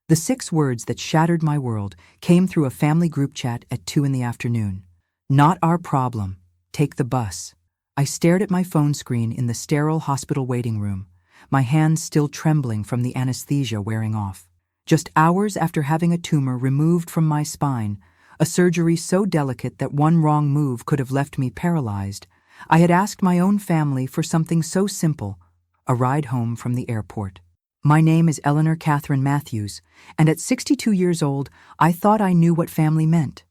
The 6 words that shattered my world came through a family group chat at 2 in the afternoon. Not our problem. Take the bus. I stared at my phone screen in the sterile hospital waiting room, my hands still trembling from the anesthesia wearing off. Just hours after having a tumor removed from my spine, a surgery so delicate that one wrong move could have left me paralyzed, I had asked my own family for something so simple, a ride home from the airport. My name is Eleanor Matthews, and at 62 years old, I thought I knew what family meant.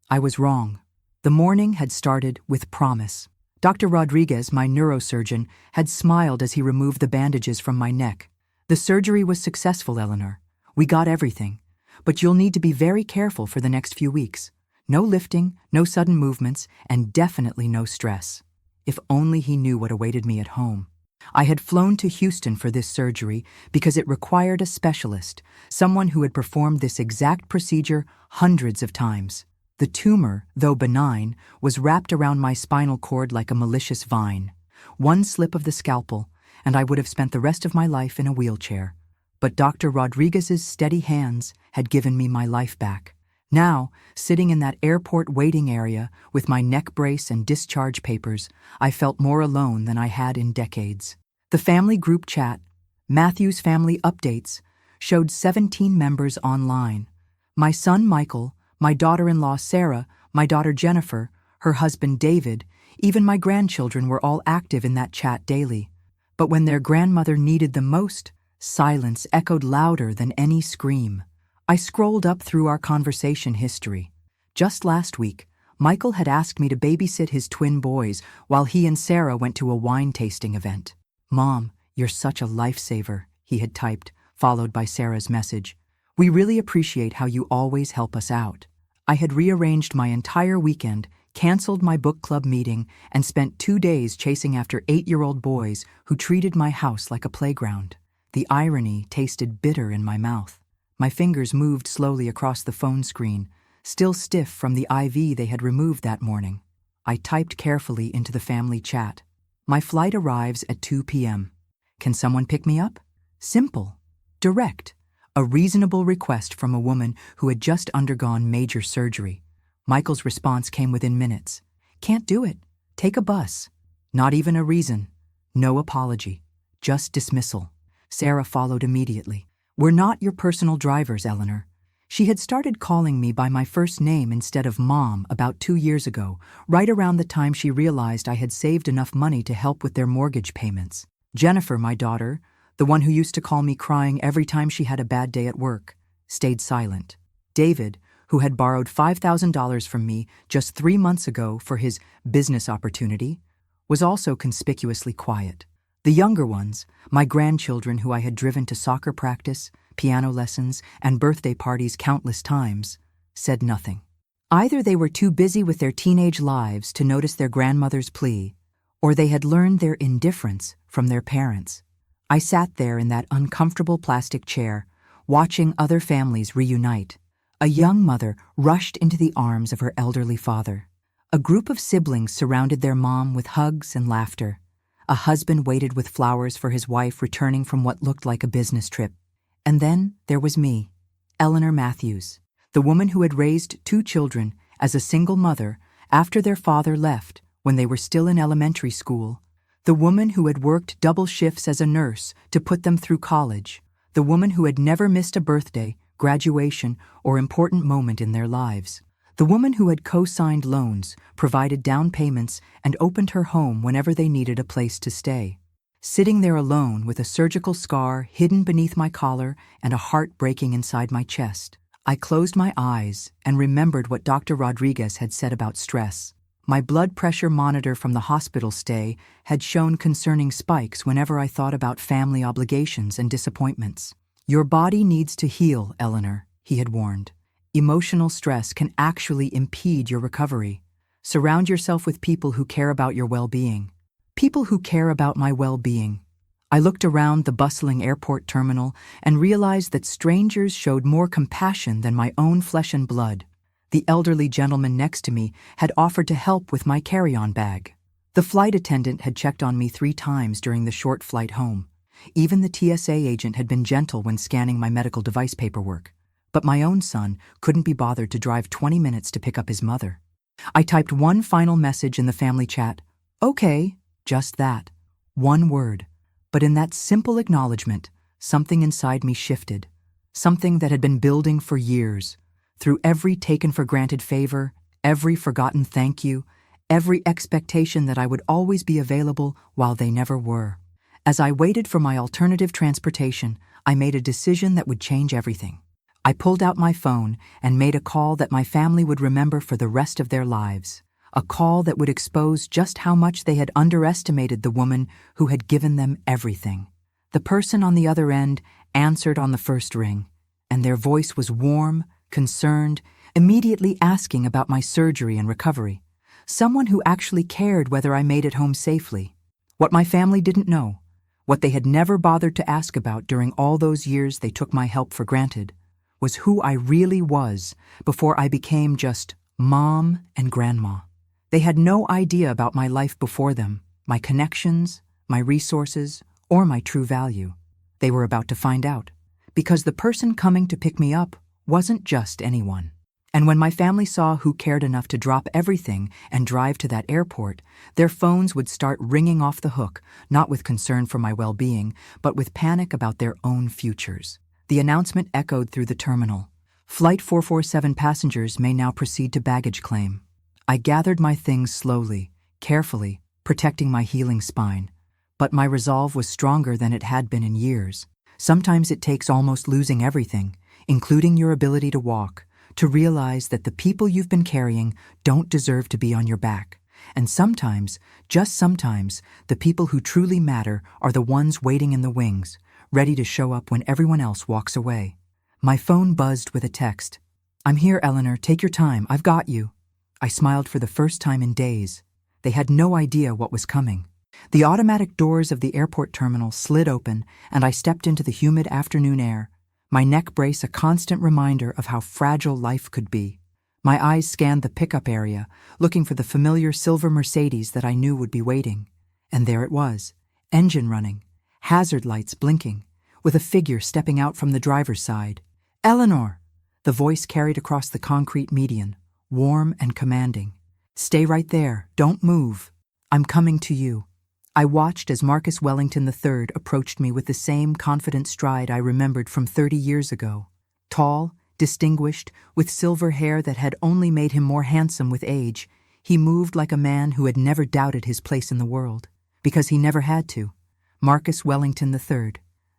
I was wrong. The morning had started with promise. Dr. Rodriguez, my neurosurgeon, had smiled as he removed the bandages from my neck. The surgery was successful, Eleanor. We got everything. But you'll need to be very careful for the next few weeks. No lifting, no sudden movements, and definitely no stress. If only he knew what awaited me at home. I had flown to Houston for this surgery because it required a specialist, someone who had performed this exact procedure hundreds of times. The tumor, though benign, was wrapped around my spinal cord like a malicious vine. One slip of the scalpel, and I would have spent the rest of my life in a wheelchair. But Dr. Rodriguez's steady hands had given me my life back. Now, sitting in that airport waiting area with my neck brace and discharge papers, I felt more alone than I had in decades. The family group chat, Matthews Family Updates, showed 17 members online. My son Michael, my daughter-in-law Sarah, my daughter Jennifer, her husband David, even my grandchildren were all active in that chat daily. But when their grandmother needed them most, silence echoed louder than any scream. I scrolled up through our conversation history. Just last week, Michael had asked me to babysit his twin boys while he and Sarah went to a wine tasting event. "Mom, you're such a lifesaver," he had typed, followed by Sarah's message. "We really appreciate how you always help us out." I had rearranged my entire weekend, canceled my book club meeting, and spent 2 days chasing after 8-year-old boys who treated my house like a playground. The irony tasted bitter in my mouth. My fingers moved slowly across the phone screen, still stiff from the IV they had removed that morning. I typed carefully into the family chat. "My flight arrives at 2 p.m. Can someone pick me up?" Simple. Direct. A reasonable request from a woman who had just undergone major surgery. Michael's response came within minutes. "Can't do it. Take a bus." Not even a reason. No apology. Just dismissal. Sarah followed immediately. "We're not your personal drivers, Eleanor." She had started calling me by my first name instead of Mom about 2 years ago, right around the time she realized I had saved enough money to help with their mortgage payments. Jennifer, my daughter, the one who used to call me crying every time she had a bad day at work, stayed silent. David, who had borrowed $5,000 from me just 3 months ago for his business opportunity, was also conspicuously quiet. The younger ones, my grandchildren who I had driven to soccer practice, piano lessons, and birthday parties countless times, said nothing. Either they were too busy with their teenage lives to notice their grandmother's plea, or they had learned their indifference from their parents. I sat there in that uncomfortable plastic chair, watching other families reunite. A young mother rushed into the arms of her elderly father. A group of siblings surrounded their mom with hugs and laughter. A husband waited with flowers for his wife returning from what looked like a business trip. And then there was me, Eleanor Matthews, the woman who had raised 2 children as a single mother after their father left when they were still in elementary school, the woman who had worked double shifts as a nurse to put them through college, the woman who had never missed a birthday, graduation, or important moment in their lives. The woman who had co-signed loans, provided down payments, and opened her home whenever they needed a place to stay. Sitting there alone with a surgical scar hidden beneath my collar and a heart breaking inside my chest, I closed my eyes and remembered what Dr. Rodriguez had said about stress. My blood pressure monitor from the hospital stay had shown concerning spikes whenever I thought about family obligations and disappointments. "Your body needs to heal, Eleanor," he had warned. "Emotional stress can actually impede your recovery. Surround yourself with people who care about your well-being." People who care about my well-being. I looked around the bustling airport terminal and realized that strangers showed more compassion than my own flesh and blood. The elderly gentleman next to me had offered to help with my carry-on bag. The flight attendant had checked on me 3 times during the short flight home. Even the TSA agent had been gentle when scanning my medical device paperwork. But my own son couldn't be bothered to drive 20 minutes to pick up his mother. I typed one final message in the family chat. Okay, just that. One word. But in that simple acknowledgement, something inside me shifted. Something that had been building for years. Through every taken-for-granted favor, every forgotten thank you, every expectation that I would always be available while they never were. As I waited for my alternative transportation, I made a decision that would change everything. I pulled out my phone and made a call that my family would remember for the rest of their lives. A call that would expose just how much they had underestimated the woman who had given them everything. The person on the other end answered on the first ring, and their voice was warm, concerned, immediately asking about my surgery and recovery. Someone who actually cared whether I made it home safely. What my family didn't know, what they had never bothered to ask about during all those years they took my help for granted, was who I really was before I became just mom and grandma. They had no idea about my life before them, my connections, my resources, or my true value. They were about to find out, because the person coming to pick me up wasn't just anyone. And when my family saw who cared enough to drop everything and drive to that airport, their phones would start ringing off the hook, not with concern for my well-being, but with panic about their own futures. The announcement echoed through the terminal. Flight 447 passengers may now proceed to baggage claim. I gathered my things slowly, carefully, protecting my healing spine. But my resolve was stronger than it had been in years. Sometimes it takes almost losing everything, including your ability to walk, to realize that the people you've been carrying don't deserve to be on your back. And sometimes, just sometimes, the people who truly matter are the ones waiting in the wings, ready to show up when everyone else walks away. My phone buzzed with a text. "I'm here, Eleanor. Take your time. I've got you." I smiled for the first time in days. They had no idea what was coming. The automatic doors of the airport terminal slid open, and I stepped into the humid afternoon air, my neck brace a constant reminder of how fragile life could be. My eyes scanned the pickup area, looking for the familiar silver Mercedes that I knew would be waiting. And there it was, engine running, hazard lights blinking, with a figure stepping out from the driver's side. "Eleanor!" The voice carried across the concrete median, warm and commanding. "Stay right there. Don't move. I'm coming to you." I watched as Marcus Wellington III approached me with the same confident stride I remembered from 30 years ago. Tall, distinguished, with silver hair that had only made him more handsome with age, he moved like a man who had never doubted his place in the world, because he never had to. Marcus Wellington III,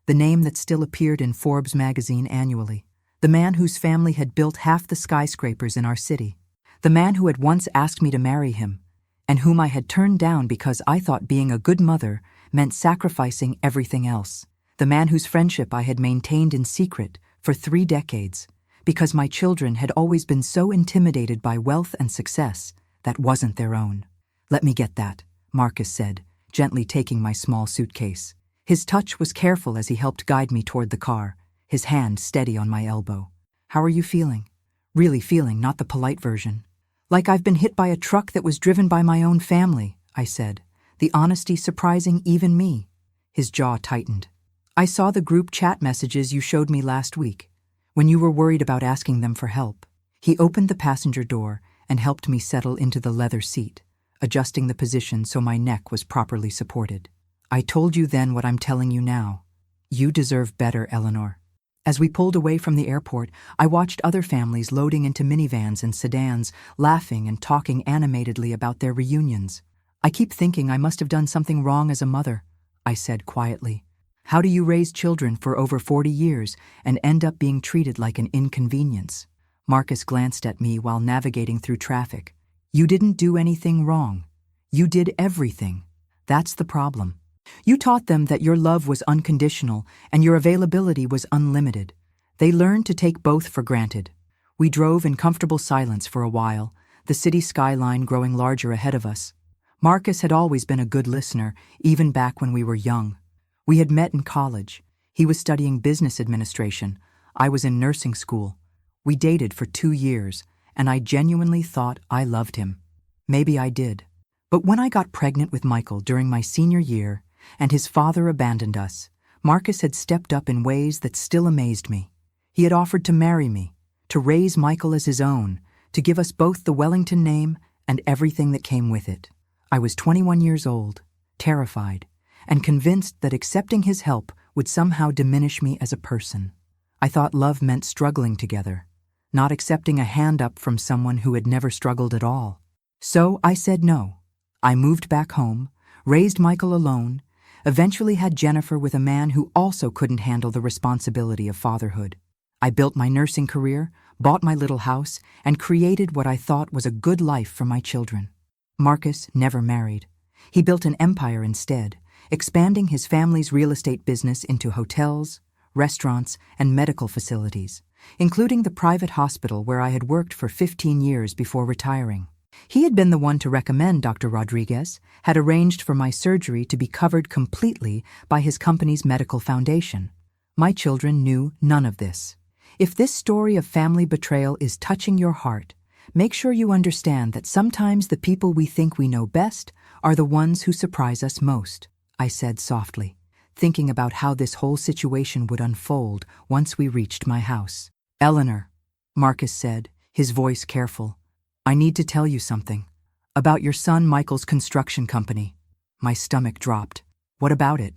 the name that still appeared in Forbes magazine annually. The man whose family had built half the skyscrapers in our city. The man who had once asked me to marry him, and whom I had turned down because I thought being a good mother meant sacrificing everything else. The man whose friendship I had maintained in secret for 3 decades, because my children had always been so intimidated by wealth and success that wasn't their own. "Let me get that," Marcus said, gently taking my small suitcase. His touch was careful as he helped guide me toward the car, his hand steady on my elbow. "How are you feeling?" "Really feeling, not the polite version." "Like I've been hit by a truck that was driven by my own family," I said, the honesty surprising even me. His jaw tightened. "I saw the group chat messages you showed me last week, when you were worried about asking them for help." He opened the passenger door and helped me settle into the leather seat, adjusting the position so my neck was properly supported. "I told you then what I'm telling you now. You deserve better, Eleanor." As we pulled away from the airport, I watched other families loading into minivans and sedans, laughing and talking animatedly about their reunions. "I keep thinking I must have done something wrong as a mother," I said quietly. "How do you raise children for over 40 years and end up being treated like an inconvenience?" Marcus glanced at me while navigating through traffic. "You didn't do anything wrong. You did everything. That's the problem. You taught them that your love was unconditional and your availability was unlimited. They learned to take both for granted." We drove in comfortable silence for a while, the city skyline growing larger ahead of us. Marcus had always been a good listener, even back when we were young. We had met in college. He was studying business administration. I was in nursing school. We dated for 2 years, and I genuinely thought I loved him. Maybe I did. But when I got pregnant with Michael during my senior year, and his father abandoned us, Marcus had stepped up in ways that still amazed me. He had offered to marry me, to raise Michael as his own, to give us both the Wellington name and everything that came with it. I was 21 years old, terrified, and convinced that accepting his help would somehow diminish me as a person. I thought love meant struggling together, not accepting a hand up from someone who had never struggled at all. So I said no. I moved back home, raised Michael alone, eventually had Jennifer with a man who also couldn't handle the responsibility of fatherhood. I built my nursing career, bought my little house, and created what I thought was a good life for my children. Marcus never married. He built an empire instead, expanding his family's real estate business into hotels, restaurants, and medical facilities, including the private hospital where I had worked for 15 years before retiring. He had been the one to recommend Dr. Rodriguez, had arranged for my surgery to be covered completely by his company's medical foundation. My children knew none of this. If this story of family betrayal is touching your heart, make sure you understand that sometimes the people we think we know best are the ones who surprise us most, I said softly, thinking about how this whole situation would unfold once we reached my house. Eleanor, Marcus said, his voice careful, I need to tell you something. About your son Michael's construction company. My stomach dropped. What about it?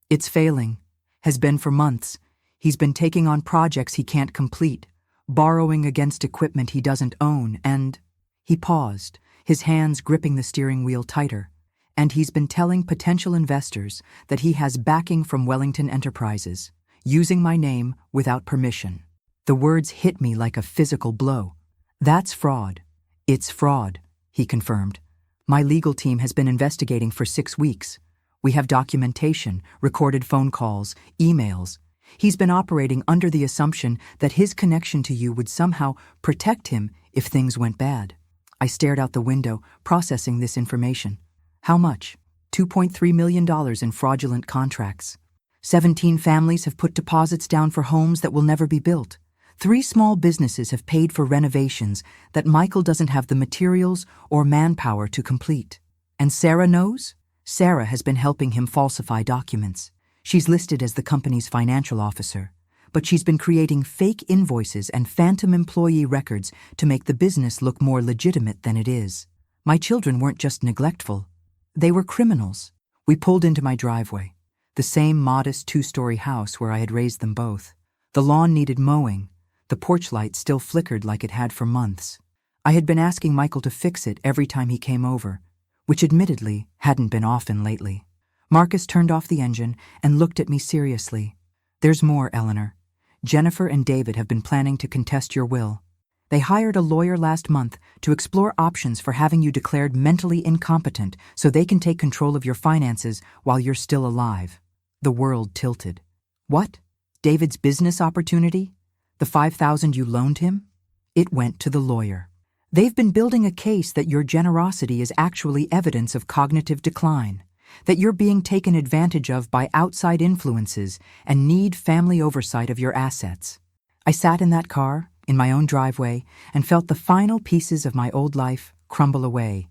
It's failing. Has been for months. He's been taking on projects he can't complete, borrowing against equipment he doesn't own, and... He paused, his hands gripping the steering wheel tighter. And he's been telling potential investors that he has backing from Wellington Enterprises, using my name without permission. The words hit me like a physical blow. That's fraud. It's fraud, he confirmed. My legal team has been investigating for 6 weeks. We have documentation, recorded phone calls, emails. He's been operating under the assumption that his connection to you would somehow protect him if things went bad. I stared out the window, processing this information. How much? $2.3 million in fraudulent contracts. 17 families have put deposits down for homes that will never be built. 3 small businesses have paid for renovations that Michael doesn't have the materials or manpower to complete. And Sarah knows? Sarah has been helping him falsify documents. She's listed as the company's financial officer, but she's been creating fake invoices and phantom employee records to make the business look more legitimate than it is. My children weren't just neglectful. They were criminals. We pulled into my driveway, the same modest 2-story house where I had raised them both. The lawn needed mowing. The porch light still flickered like it had for months. I had been asking Michael to fix it every time he came over, which admittedly hadn't been often lately. Marcus turned off the engine and looked at me seriously. There's more, Eleanor. Jennifer and David have been planning to contest your will. They hired a lawyer last month to explore options for having you declared mentally incompetent so they can take control of your finances while you're still alive. The world tilted. What? David's business opportunity? The $5,000 you loaned him? It went to the lawyer. They've been building a case that your generosity is actually evidence of cognitive decline, that you're being taken advantage of by outside influences and need family oversight of your assets. I sat in that car, in my own driveway, and felt the final pieces of my old life crumble away.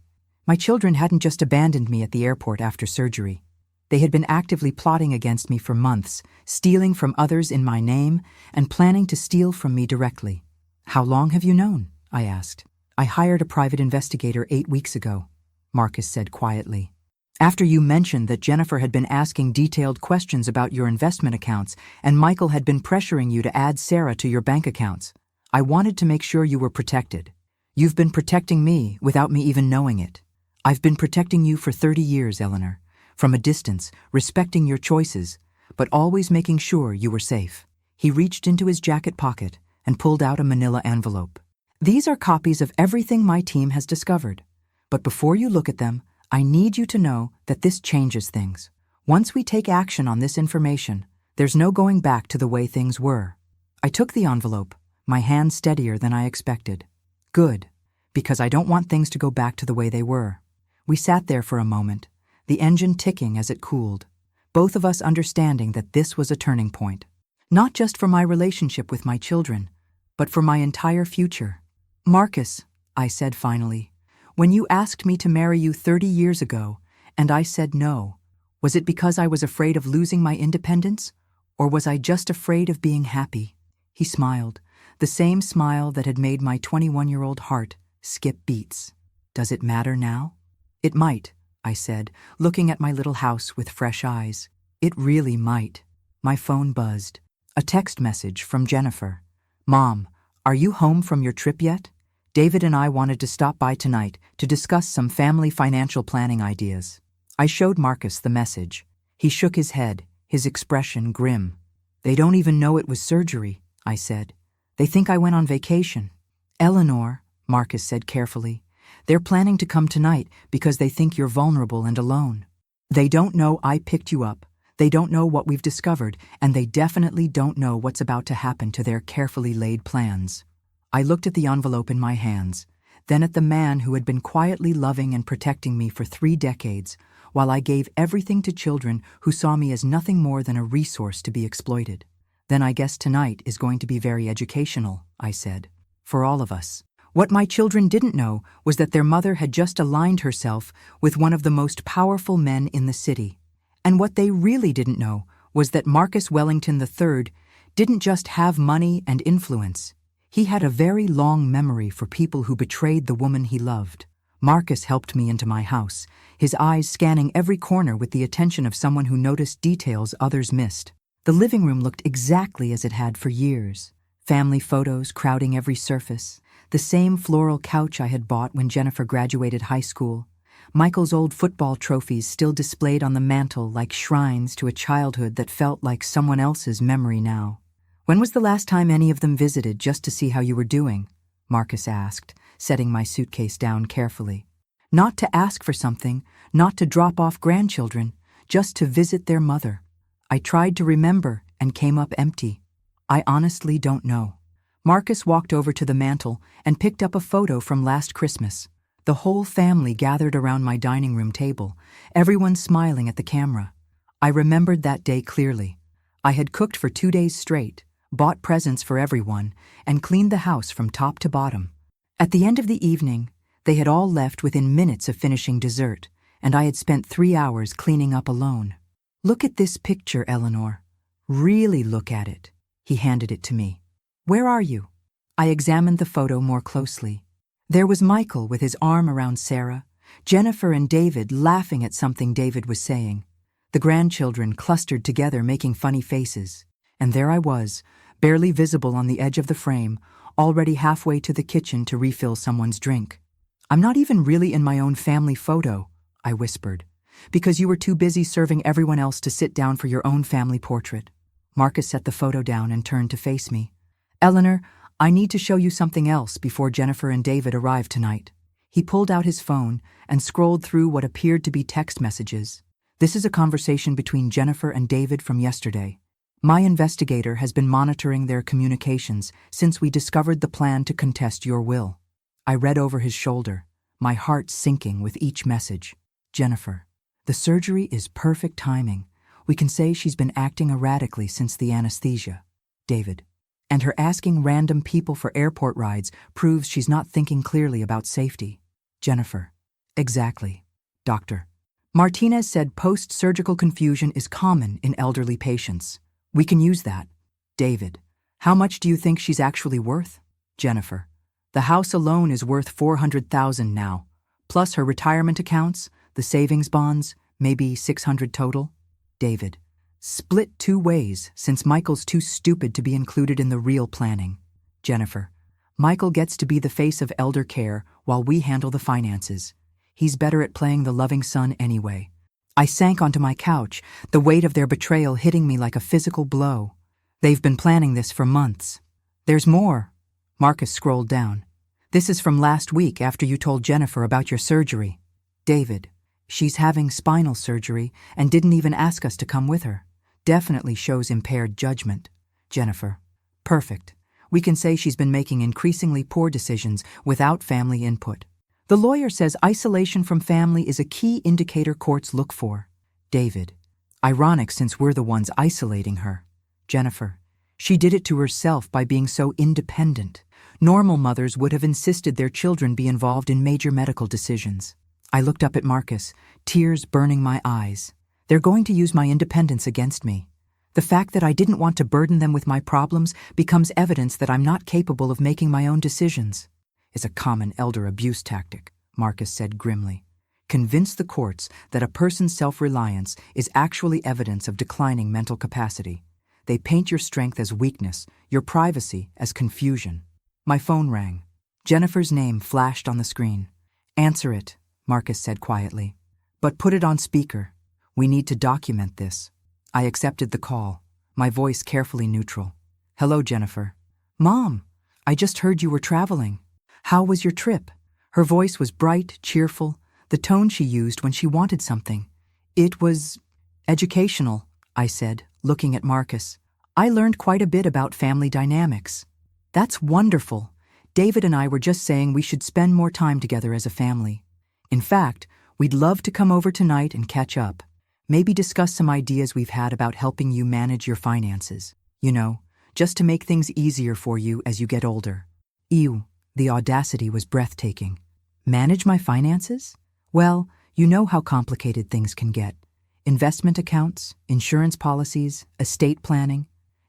My children hadn't just abandoned me at the airport after surgery. They had been actively plotting against me for months, stealing from others in my name and planning to steal from me directly. How long have you known? I asked. I hired a private investigator 8 weeks ago, Marcus said quietly. After you mentioned that Jennifer had been asking detailed questions about your investment accounts and Michael had been pressuring you to add Sarah to your bank accounts, I wanted to make sure you were protected. You've been protecting me without me even knowing it. I've been protecting you for 30 years, Eleanor, from a distance, respecting your choices, but always making sure you were safe. He reached into his jacket pocket and pulled out a manila envelope. These are copies of everything my team has discovered. But before you look at them, I need you to know that this changes things. Once we take action on this information, there's no going back to the way things were. I took the envelope, my hand steadier than I expected. Good, because I don't want things to go back to the way they were. We sat there for a moment, the engine ticking as it cooled, both of us understanding that this was a turning point. Not just for my relationship with my children, but for my entire future. Marcus, I said finally, when you asked me to marry you 30 years ago, and I said no, was it because I was afraid of losing my independence, Or was I just afraid of being happy? He smiled, the same smile that had made my 21-year-old heart skip beats. Does it matter now? It might, I said, looking at my little house with fresh eyes. It really might. My phone buzzed. A text message from Jennifer. Mom, are you home from your trip yet? David and I wanted to stop by tonight to discuss some family financial planning ideas. I showed Marcus the message. He shook his head, his expression grim. They don't even know it was surgery, I said. They think I went on vacation. Eleanor, Marcus said carefully, they're planning to come tonight because they think you're vulnerable and alone. They don't know I picked you up. They don't know what we've discovered, and they definitely don't know what's about to happen to their carefully laid plans. I looked at the envelope in my hands, then at the man who had been quietly loving and protecting me for 3 decades, while I gave everything to children who saw me as nothing more than a resource to be exploited. Then I guess tonight is going to be very educational, I said. For all of us. What my children didn't know was that their mother had just aligned herself with one of the most powerful men in the city. And what they really didn't know was that Marcus Wellington III didn't just have money and influence. He had a very long memory for people who betrayed the woman he loved. Marcus helped me into my house, his eyes scanning every corner with the attention of someone who noticed details others missed. The living room looked exactly as it had for years. Family photos crowding every surface. The same floral couch I had bought when Jennifer graduated high school. Michael's old football trophies still displayed on the mantel like shrines to a childhood that felt like someone else's memory now. When was the last time any of them visited just to see how you were doing? Marcus asked, setting my suitcase down carefully. Not to ask for something, not to drop off grandchildren, just to visit their mother. I tried to remember and came up empty. I honestly don't know. Marcus walked over to the mantel and picked up a photo from last Christmas. The whole family gathered around my dining room table, everyone smiling at the camera. I remembered that day clearly. I had cooked for 2 days straight, bought presents for everyone, and cleaned the house from top to bottom. At the end of the evening, they had all left within minutes of finishing dessert, and I had spent 3 hours cleaning up alone. Look at this picture, Eleanor. Really look at it. He handed it to me. Where are you? I examined the photo more closely. There was Michael with his arm around Sarah, Jennifer and David laughing at something David was saying, the grandchildren clustered together making funny faces, and there I was, barely visible on the edge of the frame, already halfway to the kitchen to refill someone's drink. I'm not even really in my own family photo, I whispered, because you were too busy serving everyone else to sit down for your own family portrait. Marcus set the photo down and turned to face me. Eleanor, I need to show you something else before Jennifer and David arrive tonight. He pulled out his phone and scrolled through what appeared to be text messages. This is a conversation between Jennifer and David from yesterday. My investigator has been monitoring their communications since we discovered the plan to contest your will. I read over his shoulder, my heart sinking with each message. Jennifer, the surgery is perfect timing. We can say she's been acting erratically since the anesthesia. David, and her asking random people for airport rides proves she's not thinking clearly about safety. Jennifer. Exactly. Doctor. Martinez said post-surgical confusion is common in elderly patients. We can use that. David. How much do you think she's actually worth? Jennifer. The house alone is worth $400,000 now, plus her retirement accounts, the savings bonds, maybe $600 total. David. Split 2 ways, since Michael's too stupid to be included in the real planning. Jennifer. Michael gets to be the face of elder care while we handle the finances. He's better at playing the loving son anyway. I sank onto my couch, the weight of their betrayal hitting me like a physical blow. They've been planning this for months. There's more. Marcus scrolled down. This is from last week after you told Jennifer about your surgery. David. She's having spinal surgery and didn't even ask us to come with her. Definitely shows impaired judgment. Jennifer. Perfect. We can say she's been making increasingly poor decisions without family input. The lawyer says isolation from family is a key indicator courts look for. David. Ironic since we're the ones isolating her. Jennifer. She did it to herself by being so independent. Normal mothers would have insisted their children be involved in major medical decisions. I looked up at Marcus, tears burning my eyes. They're going to use my independence against me. The fact that I didn't want to burden them with my problems becomes evidence that I'm not capable of making my own decisions. It's a common elder abuse tactic, Marcus said grimly. Convince the courts that a person's self-reliance is actually evidence of declining mental capacity. They paint your strength as weakness, your privacy as confusion. My phone rang. Jennifer's name flashed on the screen. Answer it, Marcus said quietly. But put it on speaker. We need to document this. I accepted the call, my voice carefully neutral. Hello, Jennifer. Mom, I just heard you were traveling. How was your trip? Her voice was bright, cheerful, the tone she used when she wanted something. It was educational, I said, looking at Marcus. I learned quite a bit about family dynamics. That's wonderful. David and I were just saying we should spend more time together as a family. In fact, we'd love to come over tonight and catch up. Maybe discuss some ideas we've had about helping you manage your finances. You know, just to make things easier for you as you get older. Ew, the audacity was breathtaking. Manage my finances? Well, you know how complicated things can get. Investment accounts, insurance policies, estate planning.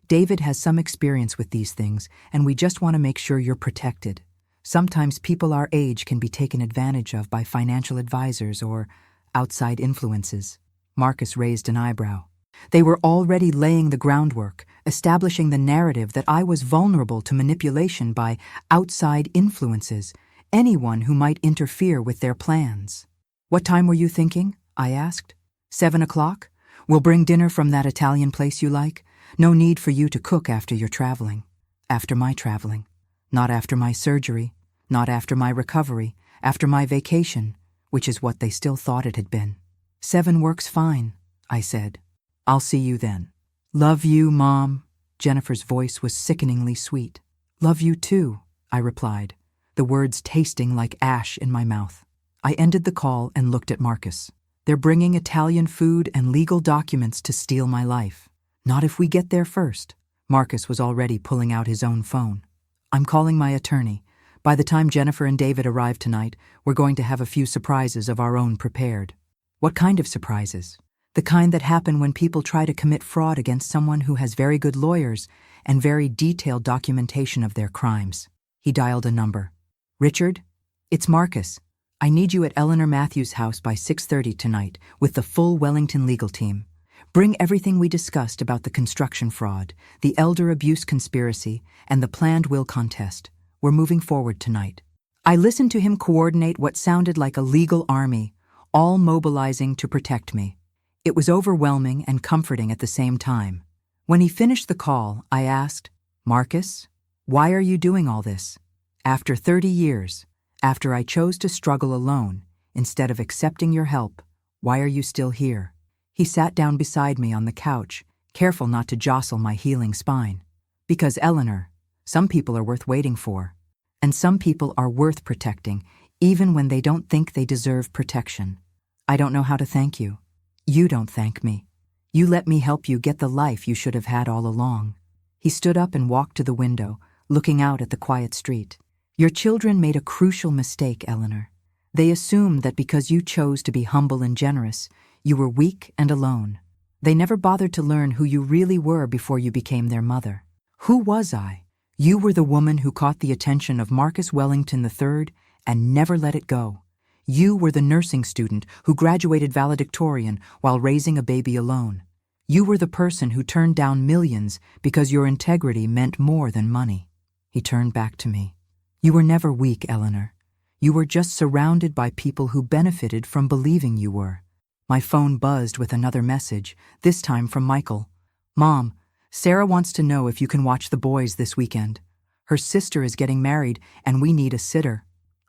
David has some experience with these things, and we just want to make sure you're protected. Sometimes people our age can be taken advantage of by financial advisors or outside influences. Marcus raised an eyebrow. They were already laying the groundwork, establishing the narrative that I was vulnerable to manipulation by outside influences, anyone who might interfere with their plans. What time were you thinking? I asked. 7 o'clock? We'll bring dinner from that Italian place you like. No need for you to cook after you're traveling. After my traveling. Not after my surgery. Not after my recovery. After my vacation, which is what they still thought it had been. 7 works fine, I said. I'll see you then. Love you, Mom. Jennifer's voice was sickeningly sweet. Love you too, I replied, the words tasting like ash in my mouth. I ended the call and looked at Marcus. They're bringing Italian food and legal documents to steal my life. Not if we get there first. Marcus was already pulling out his own phone. I'm calling my attorney. By the time Jennifer and David arrive tonight, we're going to have a few surprises of our own prepared. What kind of surprises? The kind that happen when people try to commit fraud against someone who has very good lawyers and very detailed documentation of their crimes. He dialed a number. Richard? It's Marcus. I need you at Eleanor Matthews' house by 6:30 tonight with the full Wellington legal team. Bring everything we discussed about the construction fraud, the elder abuse conspiracy, and the planned will contest. We're moving forward tonight. I listened to him coordinate what sounded like a legal army, all mobilizing to protect me. It was overwhelming and comforting at the same time. When he finished the call, I asked, Marcus, why are you doing all this? After 30 years, after I chose to struggle alone, instead of accepting your help, why are you still here? He sat down beside me on the couch, careful not to jostle my healing spine. Because, Eleanor, some people are worth waiting for, and some people are worth protecting, even when they don't think they deserve protection. I don't know how to thank you. You don't thank me. You let me help you get the life you should have had all along. He stood up and walked to the window, looking out at the quiet street. Your children made a crucial mistake, Eleanor. They assumed that because you chose to be humble and generous, you were weak and alone. They never bothered to learn who you really were before you became their mother. Who was I? You were the woman who caught the attention of Marcus Wellington III and never let it go. You were the nursing student who graduated valedictorian while raising a baby alone. You were the person who turned down millions because your integrity meant more than money. He turned back to me. You were never weak, Eleanor. You were just surrounded by people who benefited from believing you were. My phone buzzed with another message, this time from Michael. Mom, Sarah wants to know if you can watch the boys this weekend. Her sister is getting married and we need a sitter.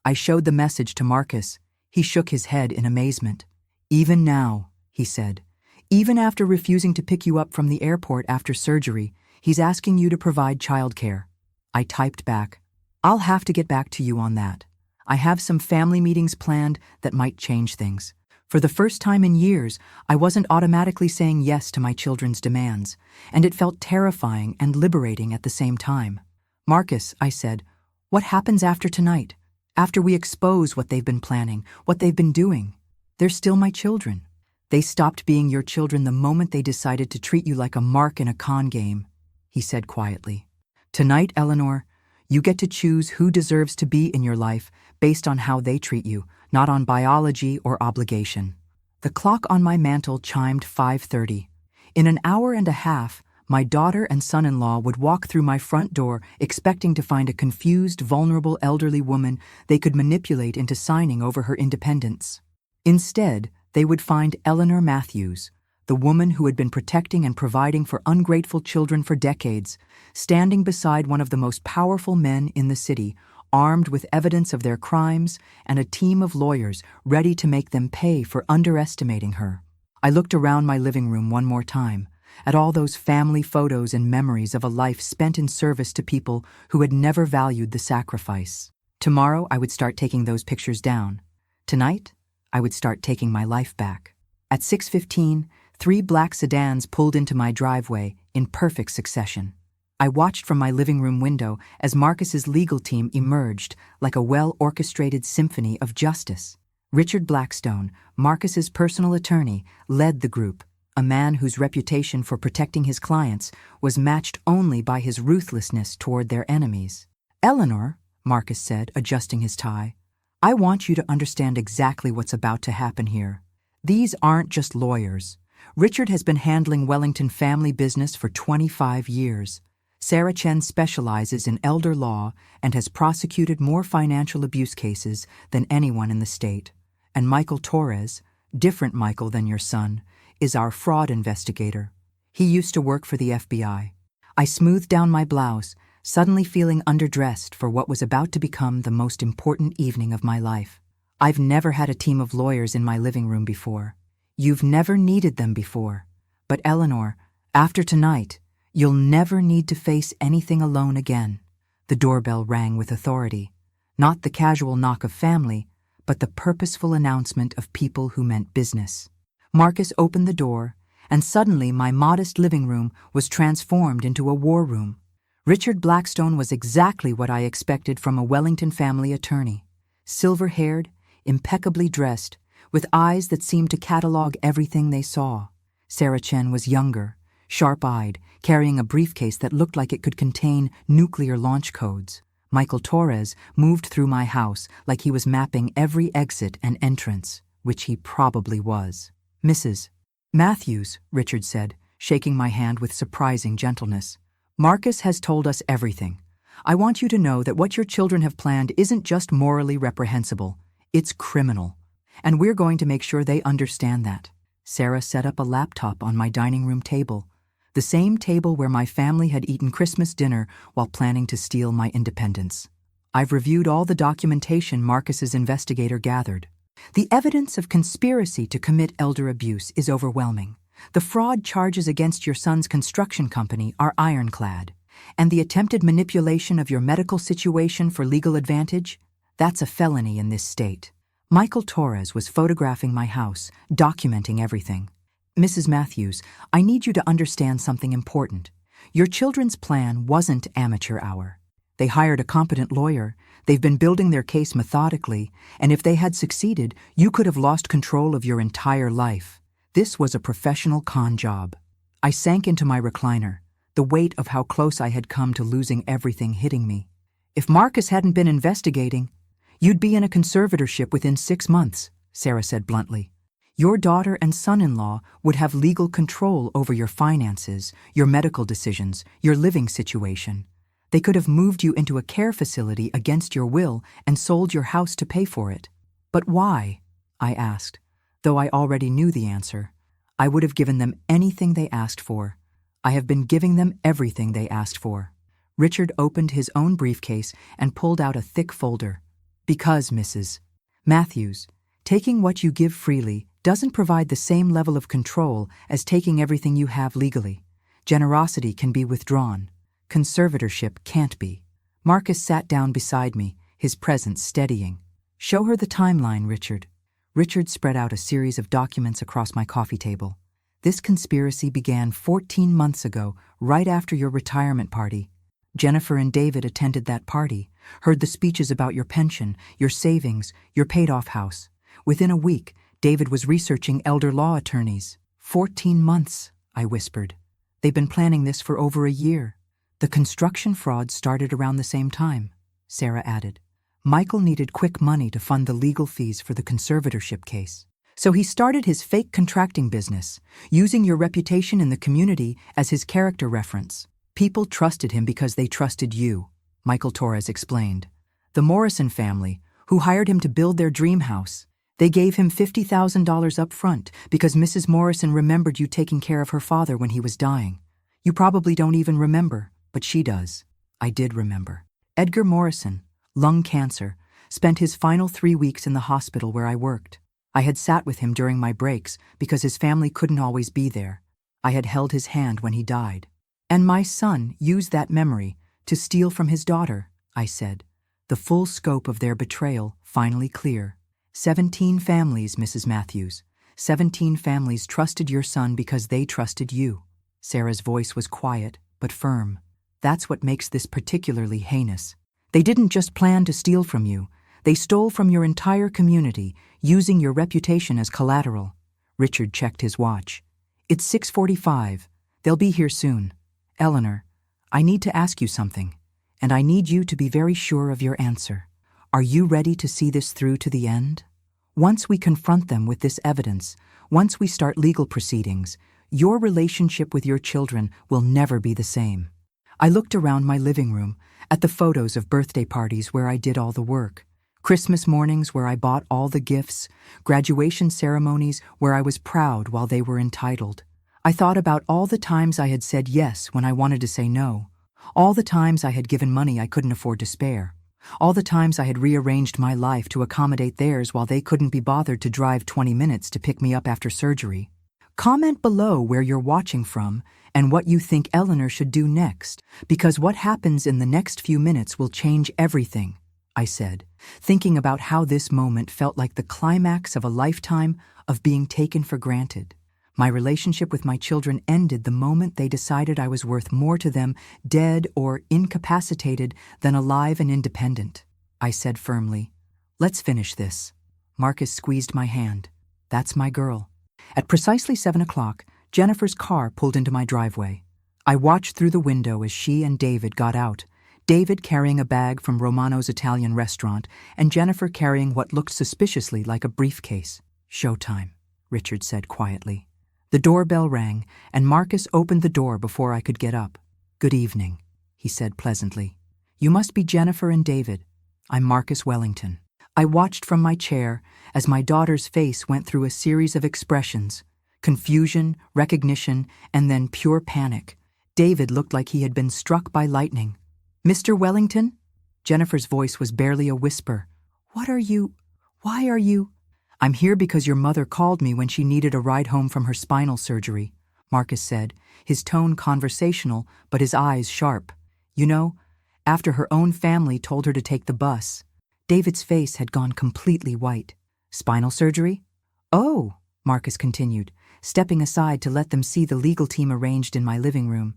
I showed the message to Marcus. He shook his head in amazement. Even now, he said, even after refusing to pick you up from the airport after surgery, he's asking you to provide childcare. I typed back, I'll have to get back to you on that. I have some family meetings planned that might change things. For the first time in years, I wasn't automatically saying yes to my children's demands, and it felt terrifying and liberating at the same time. Marcus, I said, what happens after tonight? After we expose what they've been planning, what they've been doing? They're still my children. They stopped being your children the moment they decided to treat you like a mark in a con game, he said quietly. Tonight, Eleanor, you get to choose who deserves to be in your life based on how they treat you, not on biology or obligation. The clock on my mantel chimed 5:30. In an hour and a half, my daughter and son-in-law would walk through my front door expecting to find a confused, vulnerable elderly woman they could manipulate into signing over her independence. Instead, they would find Eleanor Matthews, the woman who had been protecting and providing for ungrateful children for decades, standing beside one of the most powerful men in the city, armed with evidence of their crimes and a team of lawyers ready to make them pay for underestimating her. I looked around my living room one more time, at all those family photos and memories of a life spent in service to people who had never valued the sacrifice. Tomorrow, I would start taking those pictures down. Tonight, I would start taking my life back. At 6:15, 3 black sedans pulled into my driveway in perfect succession. I watched from my living room window as Marcus's legal team emerged like a well-orchestrated symphony of justice. Richard Blackstone, Marcus's personal attorney, led the group, a man whose reputation for protecting his clients was matched only by his ruthlessness toward their enemies. Eleanor, Marcus said, adjusting his tie, I want you to understand exactly what's about to happen here. These aren't just lawyers. Richard has been handling Wellington family business for 25 years. Sarah Chen specializes in elder law and has prosecuted more financial abuse cases than anyone in the state. And Michael Torres, different Michael than your son, is our fraud investigator. He used to work for the FBI. I smoothed down my blouse, suddenly feeling underdressed for what was about to become the most important evening of my life. I've never had a team of lawyers in my living room before. You've never needed them before. But Eleanor, after tonight, you'll never need to face anything alone again. The doorbell rang with authority. Not the casual knock of family, but the purposeful announcement of people who meant business. Marcus opened the door, and suddenly my modest living room was transformed into a war room. Richard Blackstone was exactly what I expected from a Wellington family attorney. Silver-haired, impeccably dressed, with eyes that seemed to catalog everything they saw. Sarah Chen was younger, sharp-eyed, carrying a briefcase that looked like it could contain nuclear launch codes. Michael Torres moved through my house like he was mapping every exit and entrance, which he probably was. Mrs. Matthews, Richard said, shaking my hand with surprising gentleness. Marcus has told us everything. I want you to know that what your children have planned isn't just morally reprehensible, it's criminal. And we're going to make sure they understand that. Sarah set up a laptop on my dining room table, the same table where my family had eaten Christmas dinner while planning to steal my independence. I've reviewed all the documentation Marcus's investigator gathered. The evidence of conspiracy to commit elder abuse is overwhelming. The fraud charges against your son's construction company are ironclad, and the attempted manipulation of your medical situation for legal advantage, that's a felony in this state. Michael Torres was photographing my house, documenting everything. Mrs. Matthews, I need you to understand something important. Your children's plan wasn't amateur hour. They hired a competent lawyer, they've been building their case methodically, and if they had succeeded, you could have lost control of your entire life. This was a professional con job. I sank into my recliner, the weight of how close I had come to losing everything hitting me. If Marcus hadn't been investigating, you'd be in a conservatorship within 6 months, Sarah said bluntly. Your daughter and son-in-law would have legal control over your finances, your medical decisions, your living situation. They could have moved you into a care facility against your will and sold your house to pay for it. But why? I asked, though I already knew the answer. I would have given them anything they asked for. I have been giving them everything they asked for. Richard opened his own briefcase and pulled out a thick folder. Because, Mrs. Matthews, taking what you give freely doesn't provide the same level of control as taking everything you have legally. Generosity can be withdrawn. Conservatorship can't be. Marcus sat down beside me, his presence steadying. Show her the timeline, Richard. Richard spread out a series of documents across my coffee table. This conspiracy began 14 months ago, right after your retirement party. Jennifer and David attended that party, heard the speeches about your pension, your savings, your paid-off house. Within a week, David was researching elder law attorneys. 14 months, I whispered. They've been planning this for over a year. The construction fraud started around the same time, Sarah added. Michael needed quick money to fund the legal fees for the conservatorship case. So he started his fake contracting business, using your reputation in the community as his character reference. People trusted him because they trusted you, Michael Torres explained. The Morrison family, who hired him to build their dream house, they gave him $50,000 up front because Mrs. Morrison remembered you taking care of her father when he was dying. You probably don't even remember, but she does. I did remember. Edgar Morrison, lung cancer, spent his final 3 weeks in the hospital where I worked. I had sat with him during my breaks because his family couldn't always be there. I had held his hand when he died. And my son used that memory to steal from his daughter, I said, the full scope of their betrayal finally clear. 17 families, Mrs. Matthews. 17 families trusted your son because they trusted you. Sarah's voice was quiet, but firm. That's what makes this particularly heinous. They didn't just plan to steal from you. They stole from your entire community, using your reputation as collateral. Richard checked his watch. It's 6:45. They'll be here soon. Eleanor, I need to ask you something, and I need you to be very sure of your answer. Are you ready to see this through to the end? Once we confront them with this evidence, once we start legal proceedings, your relationship with your children will never be the same. I looked around my living room, at the photos of birthday parties where I did all the work, Christmas mornings where I bought all the gifts, graduation ceremonies where I was proud while they were entitled. I thought about all the times I had said yes when I wanted to say no, all the times I had given money I couldn't afford to spare, all the times I had rearranged my life to accommodate theirs while they couldn't be bothered to drive 20 minutes to pick me up after surgery. Comment below where you're watching from and what you think Eleanor should do next, because what happens in the next few minutes will change everything, I said, thinking about how this moment felt like the climax of a lifetime of being taken for granted. My relationship with my children ended the moment they decided I was worth more to them, dead or incapacitated, than alive and independent. I said firmly, "Let's finish this." Marcus squeezed my hand. "That's my girl." At precisely 7 o'clock, Jennifer's car pulled into my driveway. I watched through the window as she and David got out, David carrying a bag from Romano's Italian restaurant and Jennifer carrying what looked suspiciously like a briefcase. "Showtime," Richard said quietly. The doorbell rang, and Marcus opened the door before I could get up. "Good evening," he said pleasantly. "You must be Jennifer and David. I'm Marcus Wellington." I watched from my chair as my daughter's face went through a series of expressions: confusion, recognition, and then pure panic. David looked like he had been struck by lightning. "Mr. Wellington?" Jennifer's voice was barely a whisper. Why are you?" "I'm here because your mother called me when she needed a ride home from her spinal surgery," Marcus said, his tone conversational but his eyes sharp. "You know, after her own family told her to take the bus." David's face had gone completely white. "Spinal surgery?" "Oh," Marcus continued, stepping aside to let them see the legal team arranged in my living room.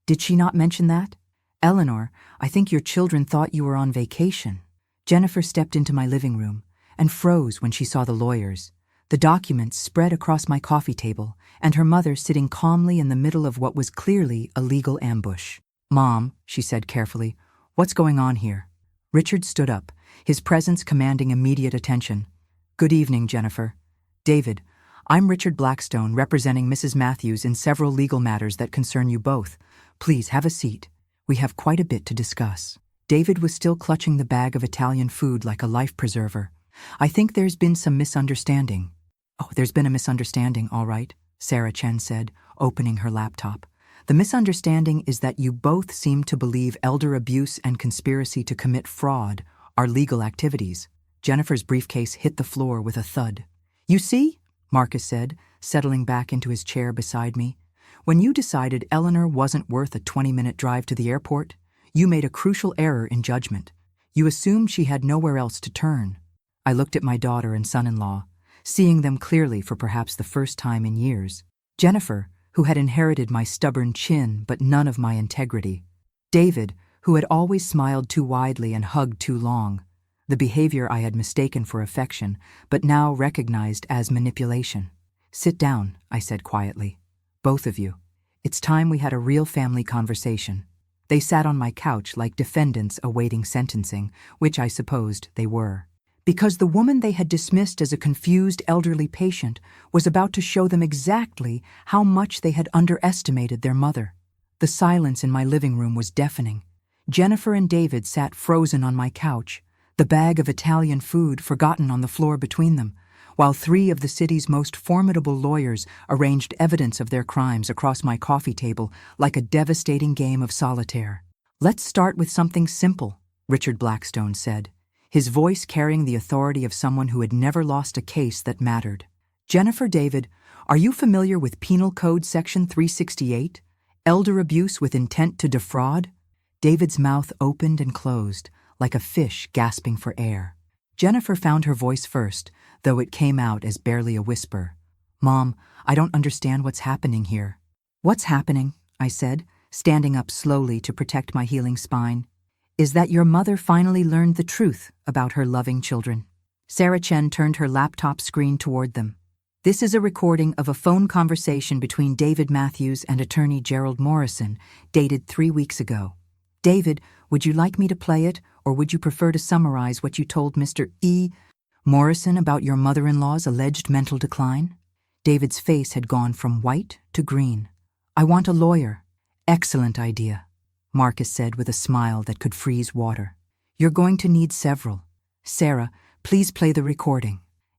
"Did she not mention that? Eleanor, I think your children thought you were on vacation." Jennifer stepped into my living room and froze when she saw the lawyers, the documents spread across my coffee table, and her mother sitting calmly in the middle of what was clearly a legal ambush. "Mom," she said carefully, "what's going on here?" Richard stood up, his presence commanding immediate attention. "Good evening, Jennifer. David, I'm Richard Blackstone, representing Mrs. Matthews in several legal matters that concern you both. Please have a seat. We have quite a bit to discuss." David was still clutching the bag of Italian food like a life preserver. "I think there's been some misunderstanding." "Oh, there's been a misunderstanding, all right," Sarah Chen said, opening her laptop. "The misunderstanding is that you both seem to believe elder abuse and conspiracy to commit fraud are legal activities." Jennifer's briefcase hit the floor with a thud. "You see," Marcus said, settling back into his chair beside me, "when you decided Eleanor wasn't worth a 20-minute drive to the airport, you made a crucial error in judgment. You assumed she had nowhere else to turn." I looked at my daughter and son-in-law, seeing them clearly for perhaps the first time in years. Jennifer, who had inherited my stubborn chin but none of my integrity. David, who had always smiled too widely and hugged too long. the behavior I had mistaken for affection, but now recognized as manipulation. "Sit down," I said quietly. "Both of you. It's time we had a real family conversation." They sat on my couch like defendants awaiting sentencing, which I supposed they were. Because the woman they had dismissed as a confused elderly patient was about to show them exactly how much they had underestimated their mother. The silence in my living room was deafening. Jennifer and David sat frozen on my couch, the bag of Italian food forgotten on the floor between them, while 3 of the city's most formidable lawyers arranged evidence of their crimes across my coffee table like a devastating game of solitaire. "Let's start with something simple," Richard Blackstone said, his voice carrying the authority of someone who had never lost a case that mattered. "Jennifer, David, are you familiar with Penal Code Section 368? Elder abuse with intent to defraud?" David's mouth opened and closed, like a fish gasping for air. Jennifer found her voice first, though it came out as barely a whisper. "Mom, I don't understand what's happening here." "What's happening?" I said, standing up slowly to protect my healing spine. "Is that your mother finally learned the truth about her loving children." Sarah Chen turned her laptop screen toward them. "This is a recording of a phone conversation between David Matthews and attorney Gerald Morrison, dated 3 weeks ago. David, would you like me to play it, or would you prefer to summarize what you told Mr. E. Morrison about your mother-in-law's alleged mental decline?" David's face had gone from white to green. "I want a lawyer." "Excellent idea," Marcus said with a smile that could freeze water. "You're going to need several. Sarah, please play the recording."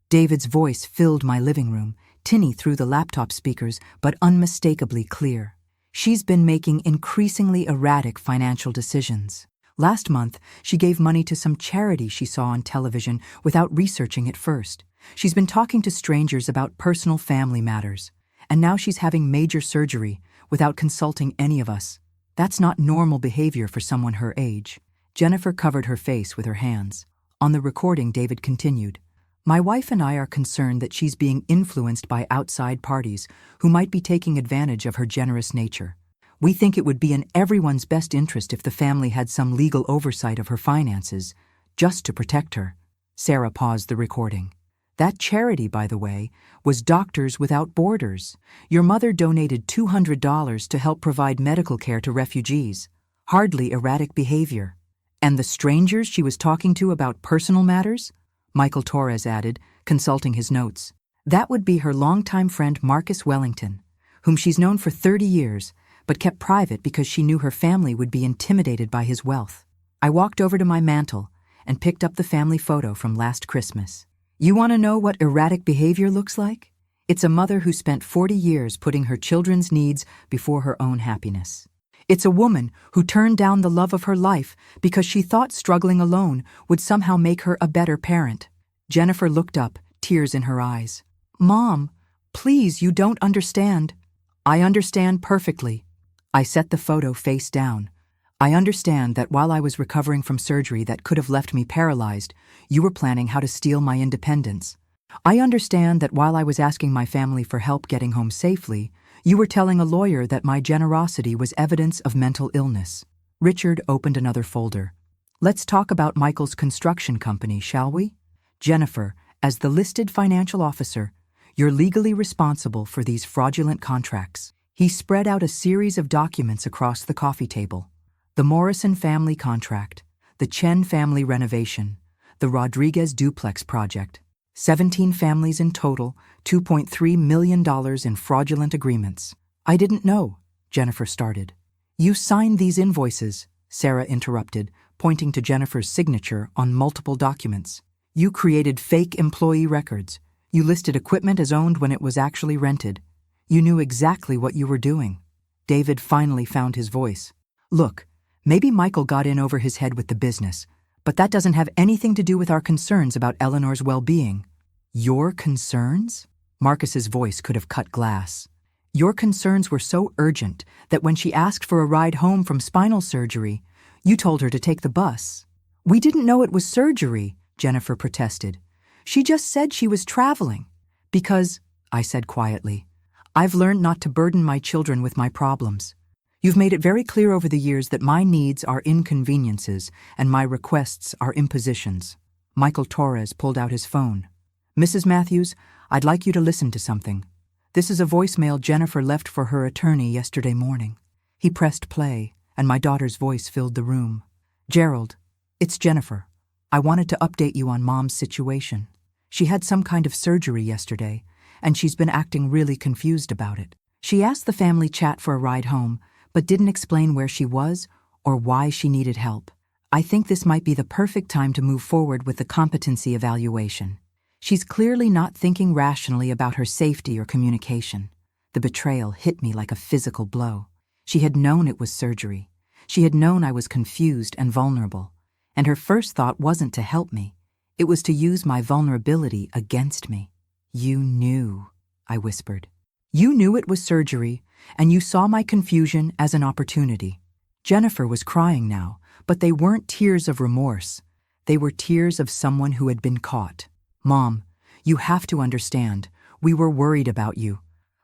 David's voice filled my living room, tinny through the laptop speakers, but unmistakably clear. "She's been making increasingly erratic financial decisions. Last month, she gave money to some charity she saw on television without researching it first. She's been talking to strangers about personal family matters. And now she's having major surgery without consulting any of us. That's not normal behavior for someone her age." Jennifer covered her face with her hands. On the recording, David continued, "My wife and I are concerned that she's being influenced by outside parties who might be taking advantage of her generous nature. We think it would be in everyone's best interest if the family had some legal oversight of her finances, just to protect her." Sarah paused the recording. "That charity, by the way, was Doctors Without Borders. Your mother donated $200 to help provide medical care to refugees. Hardly erratic behavior. And the strangers she was talking to about personal matters?" Michael Torres added, consulting his notes. "That would be her longtime friend Marcus Wellington, whom she's known for 30 years, but kept private because she knew her family would be intimidated by his wealth." I walked over to my mantel and picked up the family photo from last Christmas. "You want to know what erratic behavior looks like? It's a mother who spent 40 years putting her children's needs before her own happiness. It's a woman who turned down the love of her life because she thought struggling alone would somehow make her a better parent." Jennifer looked up, tears in her eyes. "Mom, please, you don't understand." "I understand perfectly." I set the photo face down. "I understand that while I was recovering from surgery that could have left me paralyzed, you were planning how to steal my independence. I understand that while I was asking my family for help getting home safely, you were telling a lawyer that my generosity was evidence of mental illness." Richard opened another folder. "Let's talk about Michael's construction company, shall we? Jennifer, as the listed financial officer, you're legally responsible for these fraudulent contracts." He spread out a series of documents across the coffee table. The Morrison family contract, the Chen family renovation, the Rodriguez duplex project. 17 families in total, $2.3 million in fraudulent agreements. "I didn't know," Jennifer started. "You signed these invoices," Sarah interrupted, pointing to Jennifer's signature on multiple documents. "You created fake employee records. You listed equipment as owned when it was actually rented. You knew exactly what you were doing." David finally found his voice. "Look, maybe Michael got in over his head with the business, but that doesn't have anything to do with our concerns about Eleanor's well-being." "Your concerns?" Marcus's voice could have cut glass. "Your concerns were so urgent that when she asked for a ride home from spinal surgery, you told her to take the bus." "We didn't know it was surgery," Jennifer protested. "She just said she was traveling." "Because," I said quietly, "I've learned not to burden my children with my problems. You've made it very clear over the years that my needs are inconveniences and my requests are impositions. Michael Torres pulled out his phone. "Mrs. Matthews, I'd like you to listen to something. This is a voicemail Jennifer left for her attorney yesterday morning." He pressed play, and my daughter's voice filled the room. "Gerald, it's Jennifer. I wanted to update you on Mom's situation. She had some kind of surgery yesterday, and she's been acting really confused about it. She asked the family chat for a ride home, but didn't explain where she was or why she needed help. I think this might be the perfect time to move forward with the competency evaluation. She's clearly not thinking rationally about her safety or communication." The betrayal hit me like a physical blow. She had known it was surgery. She had known I was confused and vulnerable. And her first thought wasn't to help me. It was to use my vulnerability against me. "You knew," I whispered. "You knew it was surgery, and you saw my confusion as an opportunity." Jennifer was crying now, but they weren't tears of remorse. They were tears of someone who had been caught. "Mom, you have to understand. We were worried about you.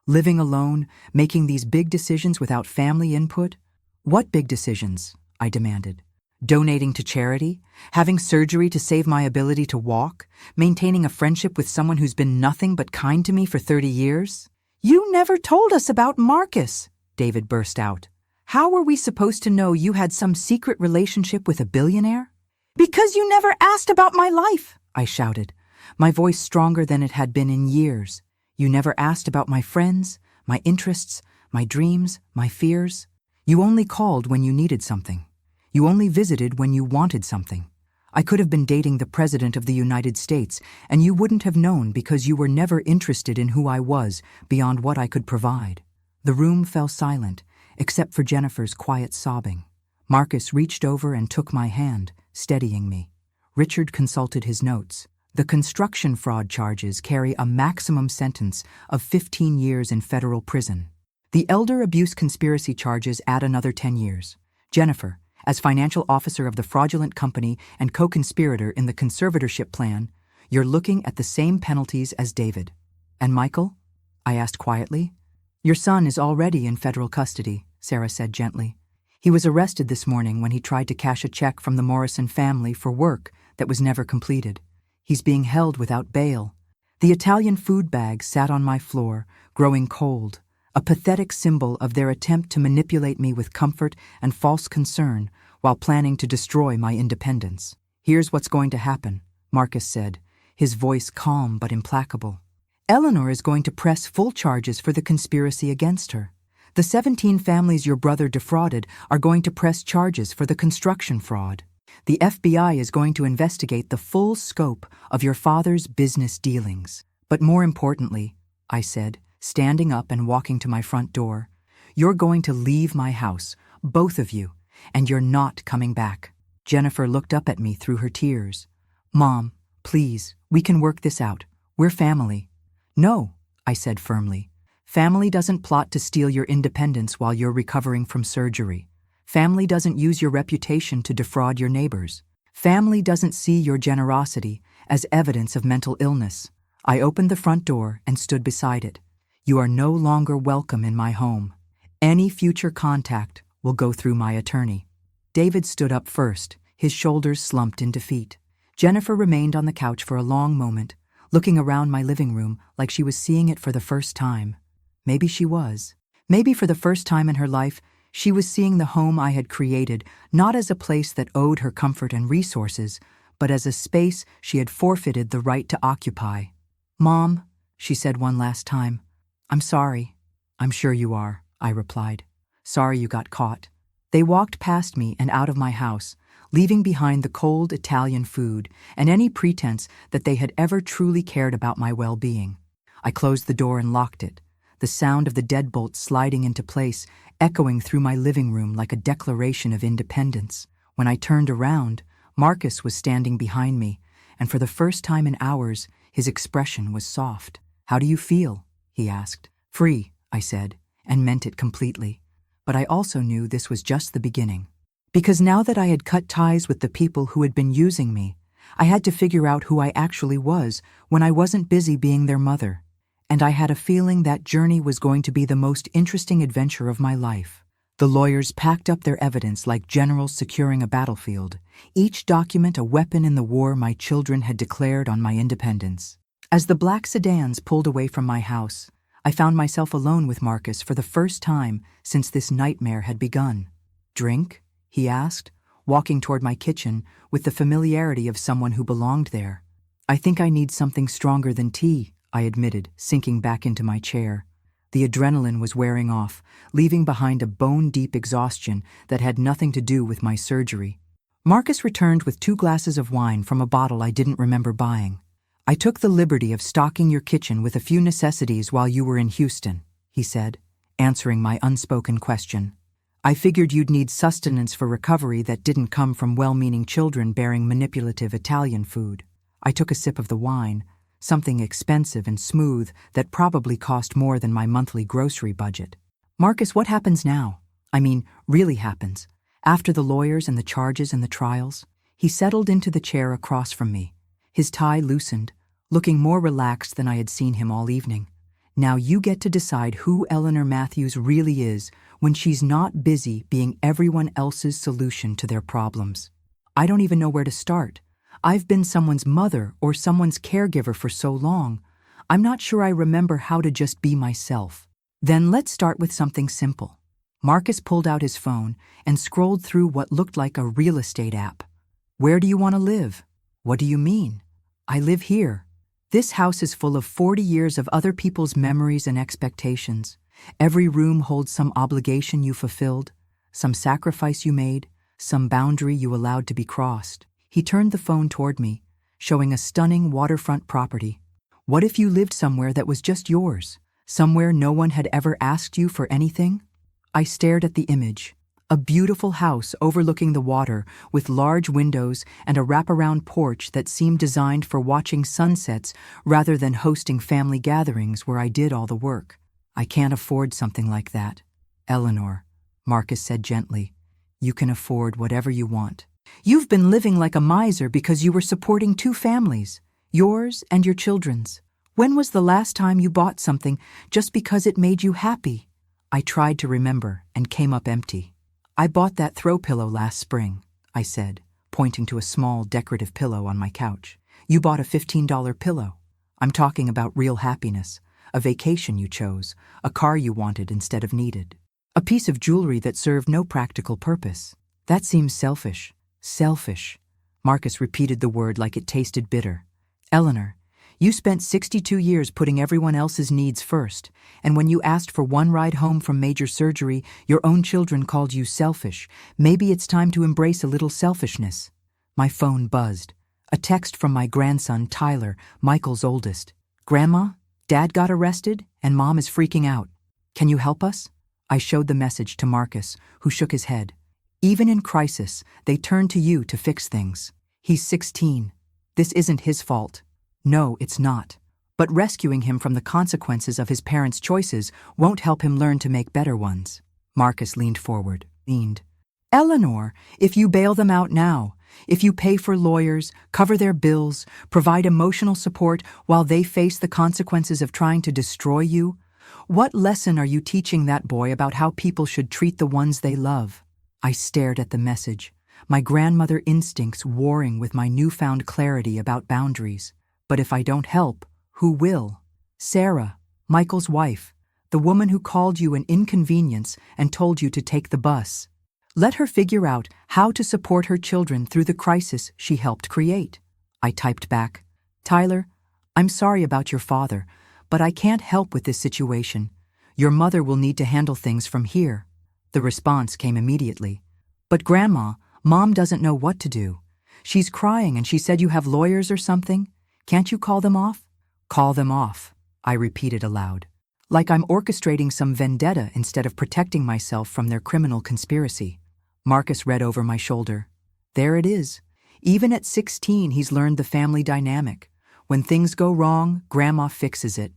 Living alone, making these big decisions without family input." "What big decisions?" I demanded. "Donating to charity? Having surgery to save my ability to walk? Maintaining a friendship with someone who's been nothing but kind to me for 30 years? "You never told us about Marcus," David burst out. "How were we supposed to know you had some secret relationship with a billionaire?" "Because you never asked about my life," I shouted, my voice stronger than it had been in years. "You never asked about my friends, my interests, my dreams, my fears. You only called when you needed something. You only visited when you wanted something. I could have been dating the President of the United States, and you wouldn't have known because you were never interested in who I was beyond what I could provide." The room fell silent, except for Jennifer's quiet sobbing. Marcus reached over and took my hand, steadying me. Richard consulted his notes. The construction fraud charges carry a maximum sentence of 15 years in federal prison. The elder abuse conspiracy charges add another 10 years. Jennifer, as financial officer of the fraudulent company and co-conspirator in the conservatorship plan, you're looking at the same penalties as David. "And Michael?" I asked quietly. "Your son is already in federal custody," Sarah said gently. "He was arrested this morning when he tried to cash a check from the Morrison family for work that was never completed. He's being held without bail." The Italian food bag sat on my floor, growing cold, a pathetic symbol of their attempt to manipulate me with comfort and false concern while planning to destroy my independence. "Here's what's going to happen," Marcus said, his voice calm but implacable. "Eleanor is going to press full charges for the conspiracy against her. The 17 families your brother defrauded are going to press charges for the construction fraud. The FBI is going to investigate the full scope of your father's business dealings. But more importantly," I said, standing up and walking to my front door, "you're going to leave my house, both of you, and you're not coming back." Jennifer looked up at me through her tears. "Mom, please, we can work this out. We're family." "No," I said firmly. "Family doesn't plot to steal your independence while you're recovering from surgery. Family doesn't use your reputation to defraud your neighbors. Family doesn't see your generosity as evidence of mental illness." I opened the front door and stood beside it. "You are no longer welcome in my home. Any future contact will go through my attorney." David stood up first, his shoulders slumped in defeat. Jennifer remained on the couch for a long moment, looking around my living room like she was seeing it for the first time. Maybe she was. Maybe for the first time in her life, she was seeing the home I had created not as a place that owed her comfort and resources, but as a space she had forfeited the right to occupy. "Mom," she said one last time, "I'm sorry." "I'm sure you are," I replied. "Sorry you got caught." They walked past me and out of my house, leaving behind the cold Italian food and any pretense that they had ever truly cared about my well-being. I closed the door and locked it, the sound of the deadbolt sliding into place echoing through my living room like a declaration of independence. When I turned around, Marcus was standing behind me, and for the first time in hours, his expression was soft. "How do you feel?" he asked. "Free," I said, and meant it completely. But I also knew this was just the beginning. Because now that I had cut ties with the people who had been using me, I had to figure out who I actually was when I wasn't busy being their mother. And I had a feeling that journey was going to be the most interesting adventure of my life. The The lawyers packed up their evidence like generals securing a battlefield, each document a weapon in the war my children had declared on my independence. As the black sedans pulled away from my house, I found myself alone with Marcus for the first time since this nightmare had begun. "Drink?" he asked, walking toward my kitchen with the familiarity of someone who belonged there. "I think I need something stronger than tea," I admitted, sinking back into my chair. The adrenaline was wearing off, leaving behind a bone-deep exhaustion that had nothing to do with my surgery. Marcus returned with 2 glasses of wine from a bottle I didn't remember buying. "I took the liberty of stocking your kitchen with a few necessities while you were in Houston," he said, answering my unspoken question. "I figured you'd need sustenance for recovery that didn't come from well-meaning children bearing manipulative Italian food." I took a sip of the wine, something expensive and smooth that probably cost more than my monthly grocery budget. "Marcus, what happens now? I mean, really happens. After the lawyers and the charges and the trials?" He settled into the chair across from me, his tie loosened, looking more relaxed than I had seen him all evening. "Now you get to decide who Eleanor Matthews really is when she's not busy being everyone else's solution to their problems." I don't even know where to start. I've been someone's mother or someone's caregiver for so long, I'm not sure I remember how to just be myself. "Then let's start with something simple." Marcus pulled out his phone and scrolled through what looked like a real estate app. "Where do you want to live?" "What do you mean?" "I live here. This house is full of 40 years of other people's memories and expectations. Every room holds some obligation you fulfilled, some sacrifice you made, some boundary you allowed to be crossed." He turned the phone toward me, showing a stunning waterfront property. "What if you lived somewhere that was just yours? Somewhere no one had ever asked you for anything?" I stared at the image. A beautiful house overlooking the water with large windows and a wraparound porch that seemed designed for watching sunsets rather than hosting family gatherings where I did all the work. "I can't afford something like that, Eleanor," Marcus said gently. "You can afford whatever you want. You've been living like a miser because you were supporting 2 families, yours and your children's. When was the last time you bought something just because it made you happy?" I tried to remember and came up empty. "I bought that throw pillow last spring," I said, pointing to a small decorative pillow on my couch. "You bought a $15 pillow. I'm talking about real happiness, a vacation you chose, a car you wanted instead of needed, a piece of jewelry that served no practical purpose. That seems selfish." "Selfish." Marcus repeated the word like it tasted bitter. "Eleanor, you spent 62 years putting everyone else's needs first, and when you asked for one ride home from major surgery, your own children called you selfish. Maybe it's time to embrace a little selfishness." My phone buzzed. A text from my grandson, Tyler, Michael's oldest. "Grandma, Dad got arrested, and Mom is freaking out. Can you help us?" I showed the message to Marcus, who shook his head. "Even in crisis, they turn to you to fix things. He's 16. This isn't his fault." "No, it's not. But rescuing him from the consequences of his parents' choices won't help him learn to make better ones." Marcus leaned forward. "Eleanor, if you bail them out now, if you pay for lawyers, cover their bills, provide emotional support while they face the consequences of trying to destroy you, what lesson are you teaching that boy about how people should treat the ones they love?" I stared at the message, my grandmother instincts warring with my newfound clarity about boundaries. "But if I don't help, who will?" "Sarah, Michael's wife, the woman who called you an inconvenience and told you to take the bus. Let her figure out how to support her children through the crisis she helped create." I typed back, "Tyler, I'm sorry about your father, but I can't help with this situation. Your mother will need to handle things from here." The response came immediately. "But Grandma, Mom doesn't know what to do. She's crying and she said you have lawyers or something. Can't you call them off?" "Call them off," I repeated aloud, like I'm orchestrating some vendetta instead of protecting myself from their criminal conspiracy. Marcus read over my shoulder. There it is. Even at 16, he's learned the family dynamic. When things go wrong, Grandma fixes it.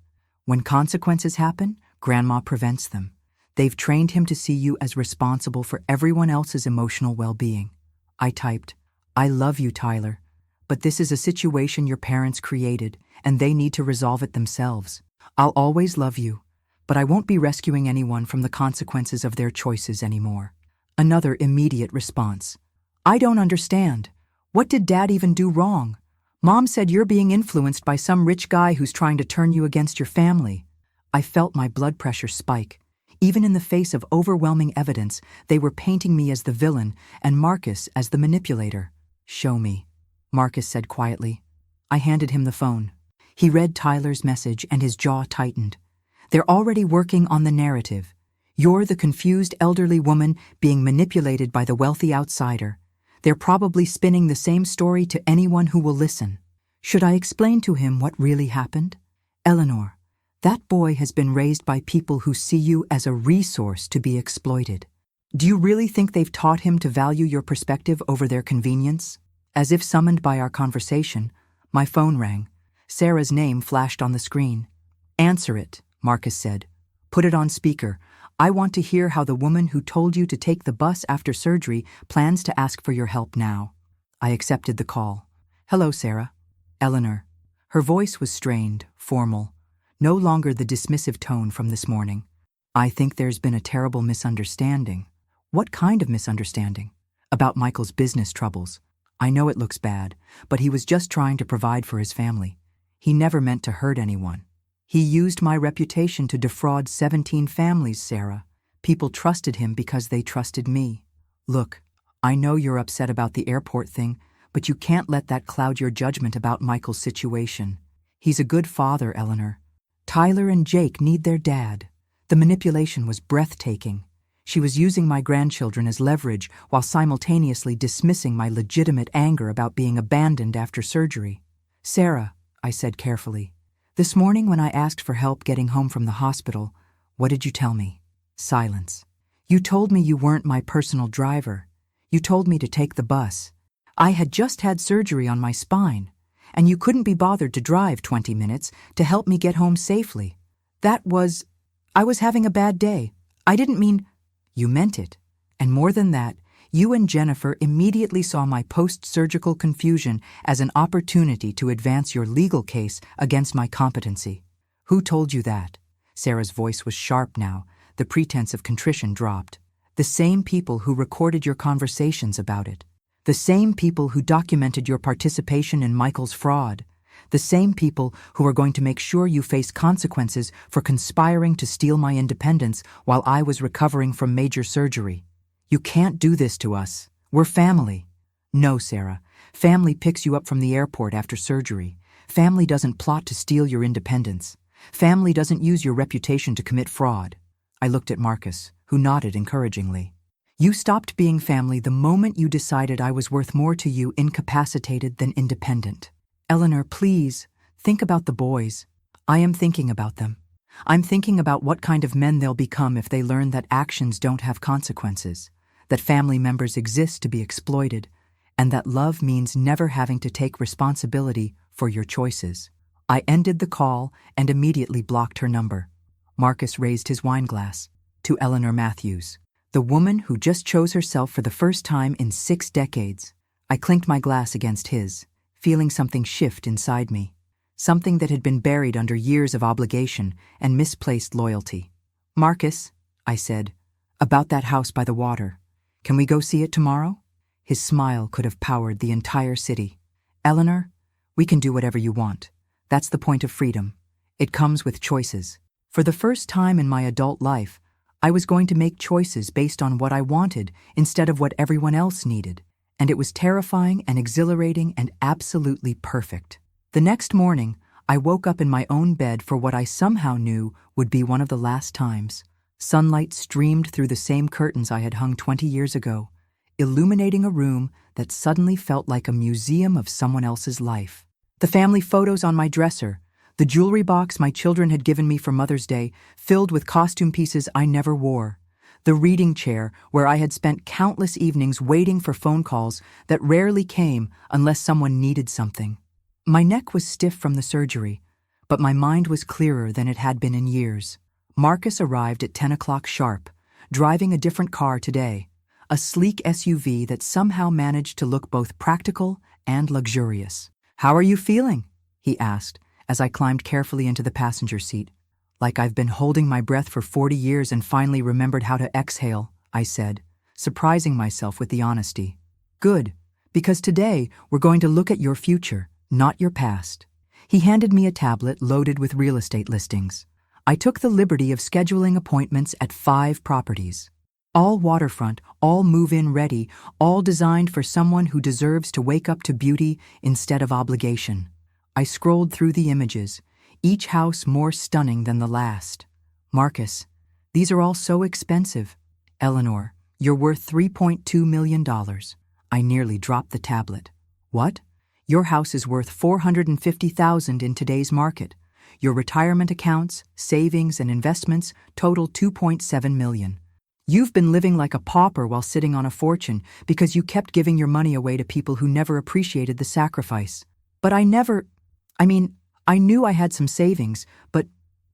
When consequences happen, Grandma prevents them. They've trained him to see you as responsible for everyone else's emotional well-being. I typed, "I love you, Tyler, but this is a situation your parents created, and they need to resolve it themselves. I'll always love you, but I won't be rescuing anyone from the consequences of their choices anymore. Another immediate response. I don't understand. What did Dad even do wrong? Mom said you're being influenced by some rich guy who's trying to turn you against your family. I felt my blood pressure spike. Even in the face of overwhelming evidence, they were painting me as the villain and Marcus as the manipulator. Show me, Marcus said quietly. I handed him the phone. He read Tyler's message and his jaw tightened. They're already working on the narrative. You're the confused elderly woman being manipulated by the wealthy outsider. They're probably spinning the same story to anyone who will listen. Should I explain to him what really happened? Eleanor, that boy has been raised by people who see you as a resource to be exploited. Do you really think they've taught him to value your perspective over their convenience? As if summoned by our conversation, my phone rang. Sarah's name flashed on the screen. Answer it, Marcus said. Put it on speaker. I want to hear how the woman who told you to take the bus after surgery plans to ask for your help now. I accepted the call. Hello, Sarah. Eleanor. Her voice was strained, formal, no longer the dismissive tone from this morning. I think there's been a terrible misunderstanding. What kind of misunderstanding? About Michael's business troubles. I know it looks bad, but he was just trying to provide for his family. He never meant to hurt anyone. He used my reputation to defraud 17 families, Sarah. People trusted him because they trusted me. Look, I know you're upset about the airport thing, but you can't let that cloud your judgment about Michael's situation. He's a good father, Eleanor. Tyler and Jake need their dad. The manipulation was breathtaking. She was using my grandchildren as leverage while simultaneously dismissing my legitimate anger about being abandoned after surgery. Sarah, I said carefully, this morning when I asked for help getting home from the hospital, what did you tell me? Silence. You told me you weren't my personal driver. You told me to take the bus. I had just had surgery on my spine, and you couldn't be bothered to drive 20 minutes to help me get home safely. I was having a bad day. I didn't mean... You meant it. And more than that, you and Jennifer immediately saw my post-surgical confusion as an opportunity to advance your legal case against my competency. Who told you that? Sarah's voice was sharp now. The pretense of contrition dropped. The same people who recorded your conversations about it. The same people who documented your participation in Michael's fraud. The same people who are going to make sure you face consequences for conspiring to steal my independence while I was recovering from major surgery. You can't do this to us. We're family. No, Sarah. Family picks you up from the airport after surgery. Family doesn't plot to steal your independence. Family doesn't use your reputation to commit fraud. I looked at Marcus, who nodded encouragingly. You stopped being family the moment you decided I was worth more to you incapacitated than independent. Eleanor, please, think about the boys. I am thinking about them. I'm thinking about what kind of men they'll become if they learn that actions don't have consequences, that family members exist to be exploited, and that love means never having to take responsibility for your choices. I ended the call and immediately blocked her number. Marcus raised his wine glass. To Eleanor Matthews, the woman who just chose herself for the first time in 6 decades. I clinked my glass against his, feeling something shift inside me, something that had been buried under years of obligation and misplaced loyalty. Marcus, I said, about that house by the water. Can we go see it tomorrow? His smile could have powered the entire city. Eleanor, we can do whatever you want. That's the point of freedom. It comes with choices. For the first time in my adult life, I was going to make choices based on what I wanted instead of what everyone else needed. And it was terrifying and exhilarating and absolutely perfect. The next morning, I woke up in my own bed for what I somehow knew would be one of the last times. Sunlight streamed through the same curtains I had hung 20 years ago, illuminating a room that suddenly felt like a museum of someone else's life. The family photos on my dresser, the jewelry box my children had given me for Mother's Day, filled with costume pieces I never wore. The reading chair where I had spent countless evenings waiting for phone calls that rarely came unless someone needed something. My neck was stiff from the surgery, but my mind was clearer than it had been in years. Marcus arrived at 10 o'clock sharp, driving a different car today, a sleek SUV that somehow managed to look both practical and luxurious. "How are you feeling?" he asked as I climbed carefully into the passenger seat. Like I've been holding my breath for 40 years and finally remembered how to exhale, I said, surprising myself with the honesty. Good, because today we're going to look at your future, not your past. He handed me a tablet loaded with real estate listings. I took the liberty of scheduling appointments at 5 properties. All waterfront, all move-in ready, all designed for someone who deserves to wake up to beauty instead of obligation. I scrolled through the images, each house more stunning than the last. Marcus, these are all so expensive. Eleanor, you're worth $3.2 million. I nearly dropped the tablet. What? Your house is worth $450,000 in today's market. Your retirement accounts, savings, and investments total $2.7 million. You've been living like a pauper while sitting on a fortune because you kept giving your money away to people who never appreciated the sacrifice. But I knew I had some savings, but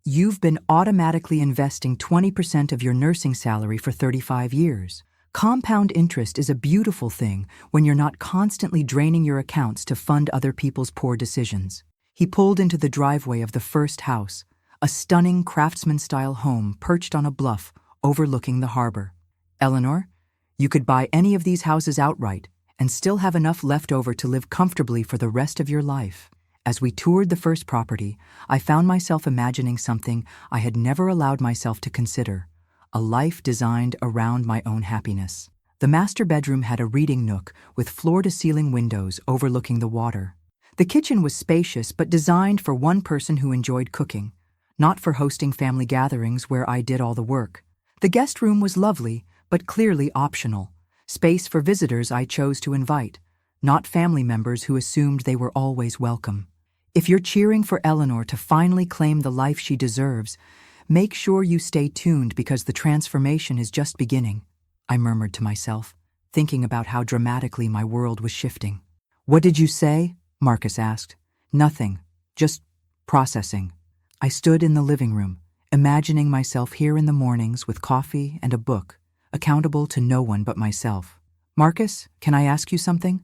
you've been automatically investing 20% of your nursing salary for 35 years. Compound interest is a beautiful thing when you're not constantly draining your accounts to fund other people's poor decisions. He pulled into the driveway of the first house, a stunning craftsman-style home perched on a bluff overlooking the harbor. Eleanor, you could buy any of these houses outright and still have enough left over to live comfortably for the rest of your life. As we toured the first property, I found myself imagining something I had never allowed myself to consider, a life designed around my own happiness. The master bedroom had a reading nook with floor-to-ceiling windows overlooking the water. The kitchen was spacious but designed for one person who enjoyed cooking, not for hosting family gatherings where I did all the work. The guest room was lovely, but clearly optional, space for visitors I chose to invite, not family members who assumed they were always welcome. If you're cheering for Eleanor to finally claim the life she deserves, make sure you stay tuned because the transformation is just beginning, I murmured to myself, thinking about how dramatically my world was shifting. What did you say? Marcus asked. Nothing, just processing. I stood in the living room, imagining myself here in the mornings with coffee and a book, accountable to no one but myself. Marcus, can I ask you something?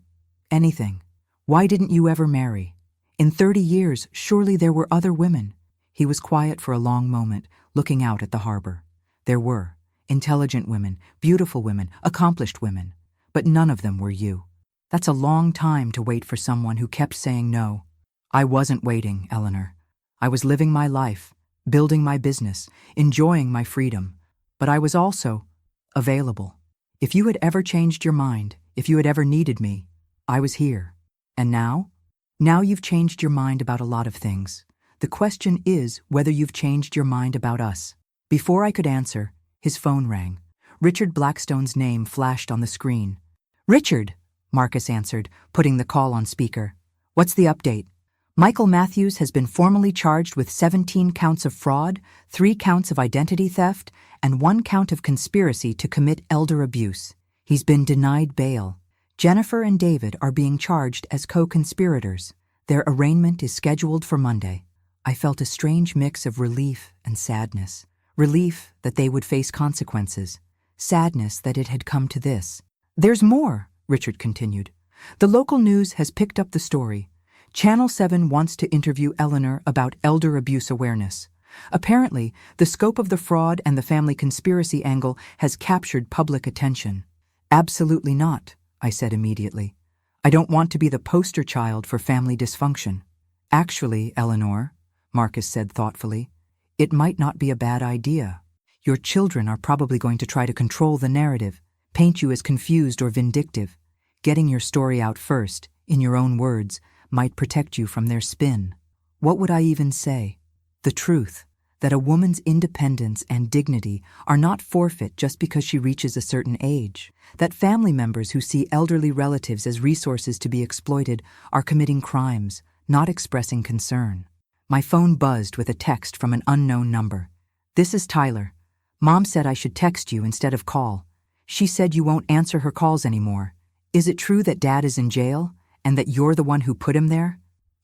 Anything. Why didn't you ever marry? In 30 years, surely there were other women. He was quiet for a long moment, looking out at the harbor. There were intelligent women, beautiful women, accomplished women, but none of them were you. That's a long time to wait for someone who kept saying no. I wasn't waiting, Eleanor. I was living my life, building my business, enjoying my freedom, but I was also available. If you had ever changed your mind, if you had ever needed me, I was here. And now? Now you've changed your mind about a lot of things. The question is whether you've changed your mind about us. Before I could answer, his phone rang. Richard Blackstone's name flashed on the screen. Richard, Marcus answered, putting the call on speaker. What's the update? Michael Matthews has been formally charged with 17 counts of fraud, 3 counts of identity theft, and 1 count of conspiracy to commit elder abuse. He's been denied bail. Jennifer and David are being charged as co-conspirators. Their arraignment is scheduled for Monday. I felt a strange mix of relief and sadness. Relief that they would face consequences. Sadness that it had come to this. There's more, Richard continued. The local news has picked up the story. Channel 7 wants to interview Eleanor about elder abuse awareness. Apparently, the scope of the fraud and the family conspiracy angle has captured public attention. Absolutely not, I said immediately. I don't want to be the poster child for family dysfunction. Actually, Eleanor, Marcus said thoughtfully, it might not be a bad idea. Your children are probably going to try to control the narrative, paint you as confused or vindictive. Getting your story out first, in your own words, might protect you from their spin. What would I even say? The truth, that a woman's independence and dignity are not forfeit just because she reaches a certain age. That family members who see elderly relatives as resources to be exploited are committing crimes, not expressing concern. My phone buzzed with a text from an unknown number. This is Tyler. Mom said I should text you instead of call. She said you won't answer her calls anymore. Is it true that Dad is in jail, and that you're the one who put him there?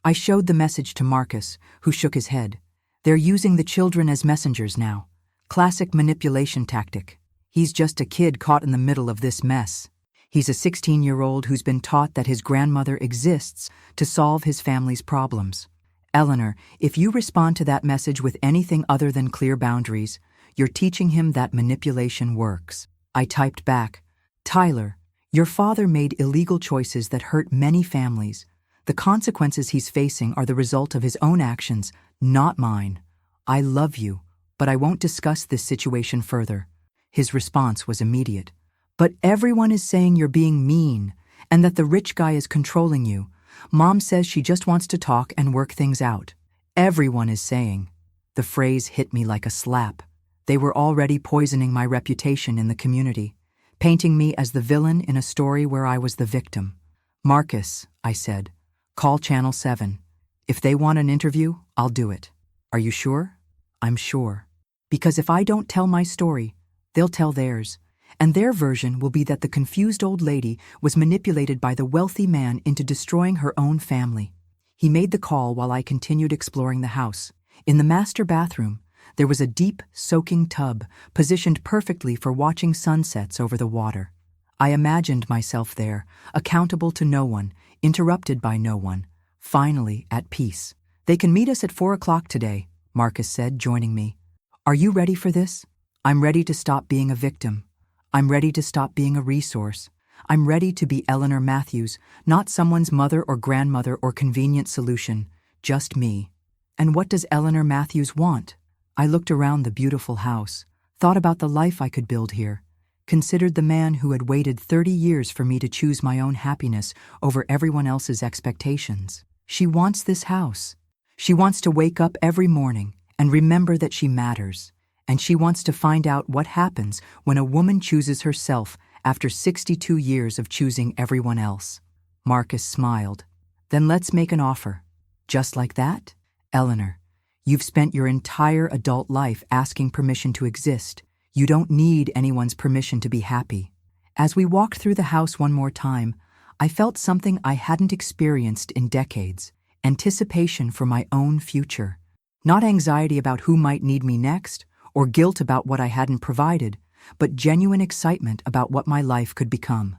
I showed the message to Marcus, who shook his head. They're using the children as messengers now. Classic manipulation tactic. He's just a kid caught in the middle of this mess. He's a 16-year-old who's been taught that his grandmother exists to solve his family's problems. Eleanor, if you respond to that message with anything other than clear boundaries, you're teaching him that manipulation works. I typed back, Tyler, your father made illegal choices that hurt many families. The consequences he's facing are the result of his own actions, not mine. I love you, but I won't discuss this situation further. His response was immediate. But everyone is saying you're being mean, and that the rich guy is controlling you. Mom says she just wants to talk and work things out. Everyone is saying. The phrase hit me like a slap. They were already poisoning my reputation in the community, painting me as the villain in a story where I was the victim. Marcus, I said, call Channel 7. If they want an interview, I'll do it. Are you sure? I'm sure. Because if I don't tell my story, they'll tell theirs. And their version will be that the confused old lady was manipulated by the wealthy man into destroying her own family. He made the call while I continued exploring the house. In the master bathroom, there was a deep, soaking tub positioned perfectly for watching sunsets over the water. I imagined myself there, accountable to no one, interrupted by no one, finally at peace. They can meet us at 4 o'clock today, Marcus said, joining me. Are you ready for this? I'm ready to stop being a victim. I'm ready to stop being a resource. I'm ready to be Eleanor Matthews, not someone's mother or grandmother or convenient solution, just me. And what does Eleanor Matthews want? I looked around the beautiful house, thought about the life I could build here, considered the man who had waited 30 years for me to choose my own happiness over everyone else's expectations. She wants this house. She wants to wake up every morning and remember that she matters. And she wants to find out what happens when a woman chooses herself after 62 years of choosing everyone else. Marcus smiled. Then let's make an offer. Just like that? Eleanor, you've spent your entire adult life asking permission to exist. You don't need anyone's permission to be happy. As we walked through the house one more time, I felt something I hadn't experienced in decades. Anticipation for my own future. Not anxiety about who might need me next, or guilt about what I hadn't provided, but genuine excitement about what my life could become.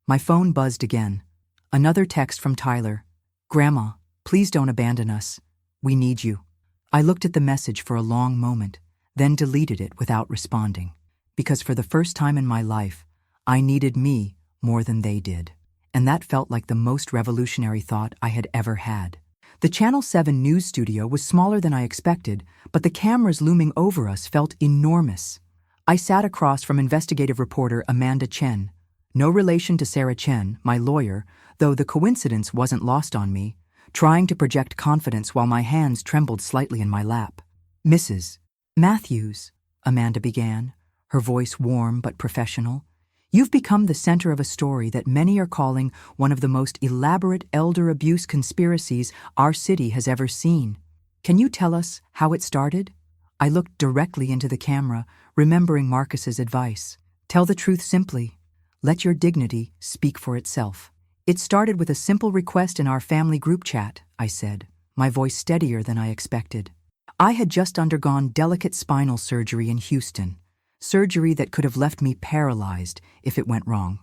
My phone buzzed again. Another text from Tyler. Grandma, please don't abandon us. We need you. I looked at the message for a long moment, then deleted it without responding, because for the first time in my life, I needed me more than they did. And that felt like the most revolutionary thought I had ever had. The Channel 7 news studio was smaller than I expected, but the cameras looming over us felt enormous. I sat across from investigative reporter Amanda Chen. No relation to Sarah Chen, my lawyer, though the coincidence wasn't lost on me, trying to project confidence while my hands trembled slightly in my lap. Mrs. Matthews, Amanda began, her voice warm but professional. You've become the center of a story that many are calling one of the most elaborate elder abuse conspiracies our city has ever seen. Can you tell us how it started? I looked directly into the camera, remembering Marcus's advice. Tell the truth simply. Let your dignity speak for itself. It started with a simple request in our family group chat, I said, my voice steadier than I expected. I had just undergone delicate spinal surgery in Houston. Surgery that could have left me paralyzed if it went wrong.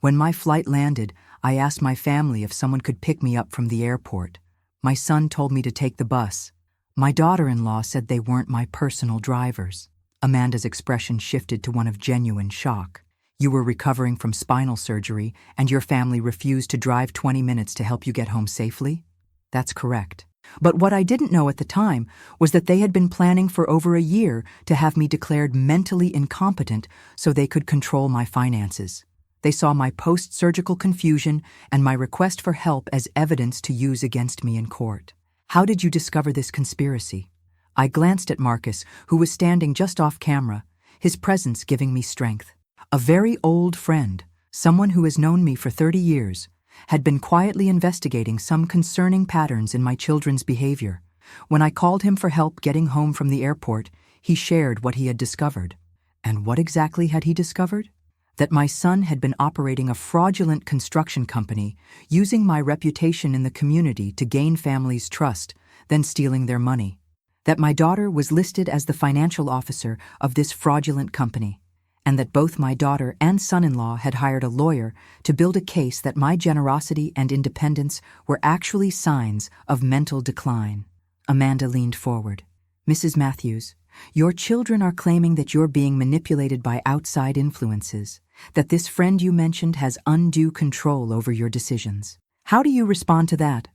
When my flight landed, I asked my family if someone could pick me up from the airport. My son told me to take the bus. My daughter-in-law said they weren't my personal drivers. Amanda's expression shifted to one of genuine shock. You were recovering from spinal surgery, and your family refused to drive 20 minutes to help you get home safely? That's correct. But what I didn't know at the time was that they had been planning for over a year to have me declared mentally incompetent so they could control my finances. They saw my post-surgical confusion and my request for help as evidence to use against me in court. How did you discover this conspiracy? I glanced at Marcus, who was standing just off camera, his presence giving me strength. A very old friend, someone who has known me for 30 years, had been quietly investigating some concerning patterns in my children's behavior. When I called him for help getting home from the airport, he shared what he had discovered. And what exactly had he discovered? That my son had been operating a fraudulent construction company, using my reputation in the community to gain families' trust, then stealing their money. That my daughter was listed as the financial officer of this fraudulent company, and that both my daughter and son-in-law had hired a lawyer to build a case that my generosity and independence were actually signs of mental decline. Amanda leaned forward. Mrs. Matthews, your children are claiming that you're being manipulated by outside influences, that this friend you mentioned has undue control over your decisions. How do you respond to that?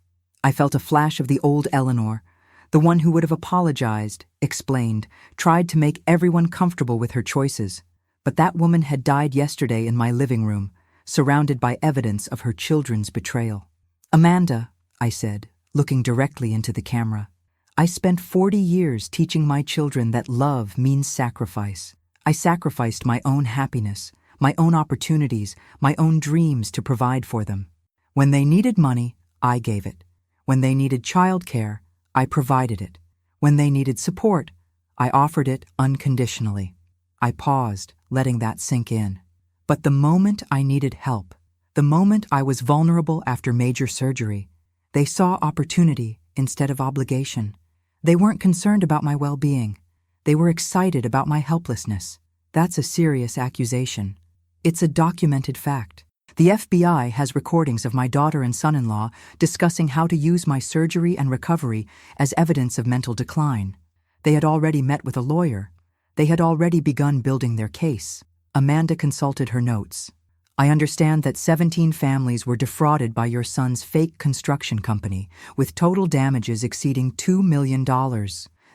I felt a flash of the old Eleanor, the one who would have apologized, explained, tried to make everyone comfortable with her choices. But that woman had died yesterday in my living room, surrounded by evidence of her children's betrayal. Amanda, I said, looking directly into the camera, I spent 40 years teaching my children that love means sacrifice. I sacrificed my own happiness, my own opportunities, my own dreams to provide for them. When they needed money, I gave it. When they needed childcare, I provided it. When they needed support, I offered it unconditionally. I paused, letting that sink in. But the moment I needed help, the moment I was vulnerable after major surgery, they saw opportunity instead of obligation. They weren't concerned about my well-being. They were excited about my helplessness. That's a serious accusation. It's a documented fact. The FBI has recordings of my daughter and son-in-law discussing how to use my surgery and recovery as evidence of mental decline. They had already met with a lawyer. They had already begun building their case. Amanda consulted her notes. I understand that 17 families were defrauded by your son's fake construction company, with total damages exceeding $2 million.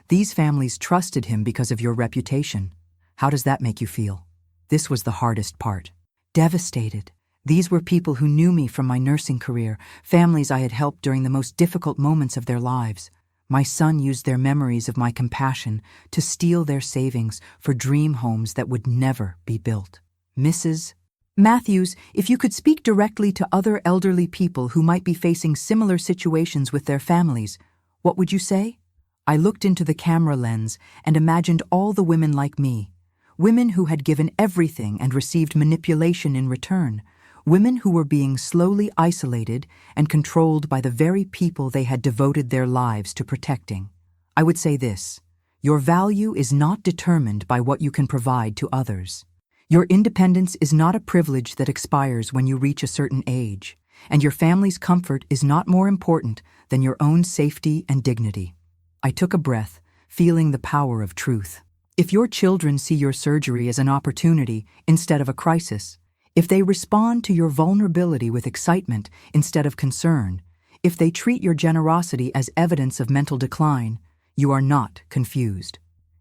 These families trusted him because of your reputation. How does that make you feel? This was the hardest part. Devastated. These were people who knew me from my nursing career, families I had helped during the most difficult moments of their lives. My son used their memories of my compassion to steal their savings for dream homes that would never be built. Mrs. Matthews, if you could speak directly to other elderly people who might be facing similar situations with their families, what would you say? I looked into the camera lens and imagined all the women like me, women who had given everything and received manipulation in return, women who were being slowly isolated and controlled by the very people they had devoted their lives to protecting. I would say this: your value is not determined by what you can provide to others. Your independence is not a privilege that expires when you reach a certain age, and your family's comfort is not more important than your own safety and dignity. I took a breath, feeling the power of truth. If your children see your surgery as an opportunity instead of a crisis, if they respond to your vulnerability with excitement instead of concern, if they treat your generosity as evidence of mental decline, you are not confused.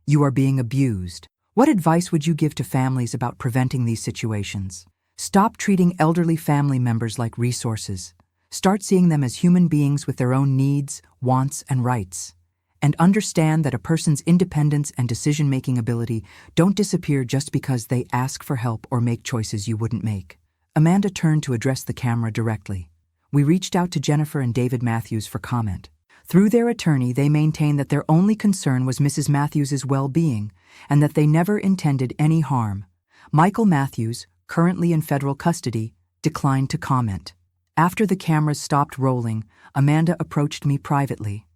You are being abused. What advice would you give to families about preventing these situations? Stop treating elderly family members like resources. Start seeing them as human beings with their own needs, wants, and rights. And understand that a person's independence and decision-making ability don't disappear just because they ask for help or make choices you wouldn't make. Amanda turned to address the camera directly. We reached out to Jennifer and David Matthews for comment. Through their attorney, they maintained that their only concern was Mrs. Matthews' well-being and that they never intended any harm. Michael Matthews, currently in federal custody, declined to comment. After the cameras stopped rolling, Amanda approached me privately.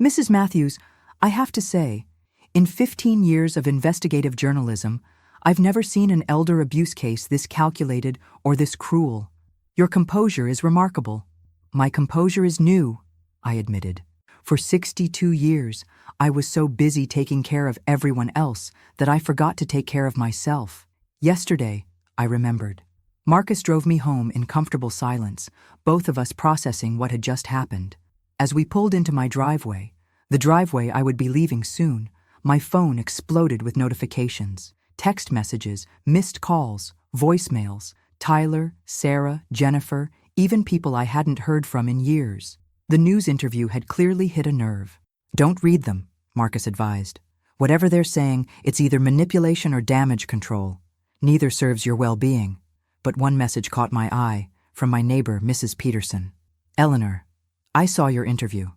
Mrs. Matthews, I have to say, in 15 years of investigative journalism, I've never seen an elder abuse case this calculated or this cruel. Your composure is remarkable. My composure is new, I admitted. For 62 years, I was so busy taking care of everyone else that I forgot to take care of myself. Yesterday, I remembered. Marcus drove me home in comfortable silence, both of us processing what had just happened. As we pulled into my driveway, the driveway I would be leaving soon, my phone exploded with notifications, text messages, missed calls, voicemails, Tyler, Sarah, Jennifer, even people I hadn't heard from in years. The news interview had clearly hit a nerve. Don't read them, Marcus advised. Whatever they're saying, it's either manipulation or damage control. Neither serves your well-being. But one message caught my eye, from my neighbor, Mrs. Peterson. Eleanor, I saw your interview.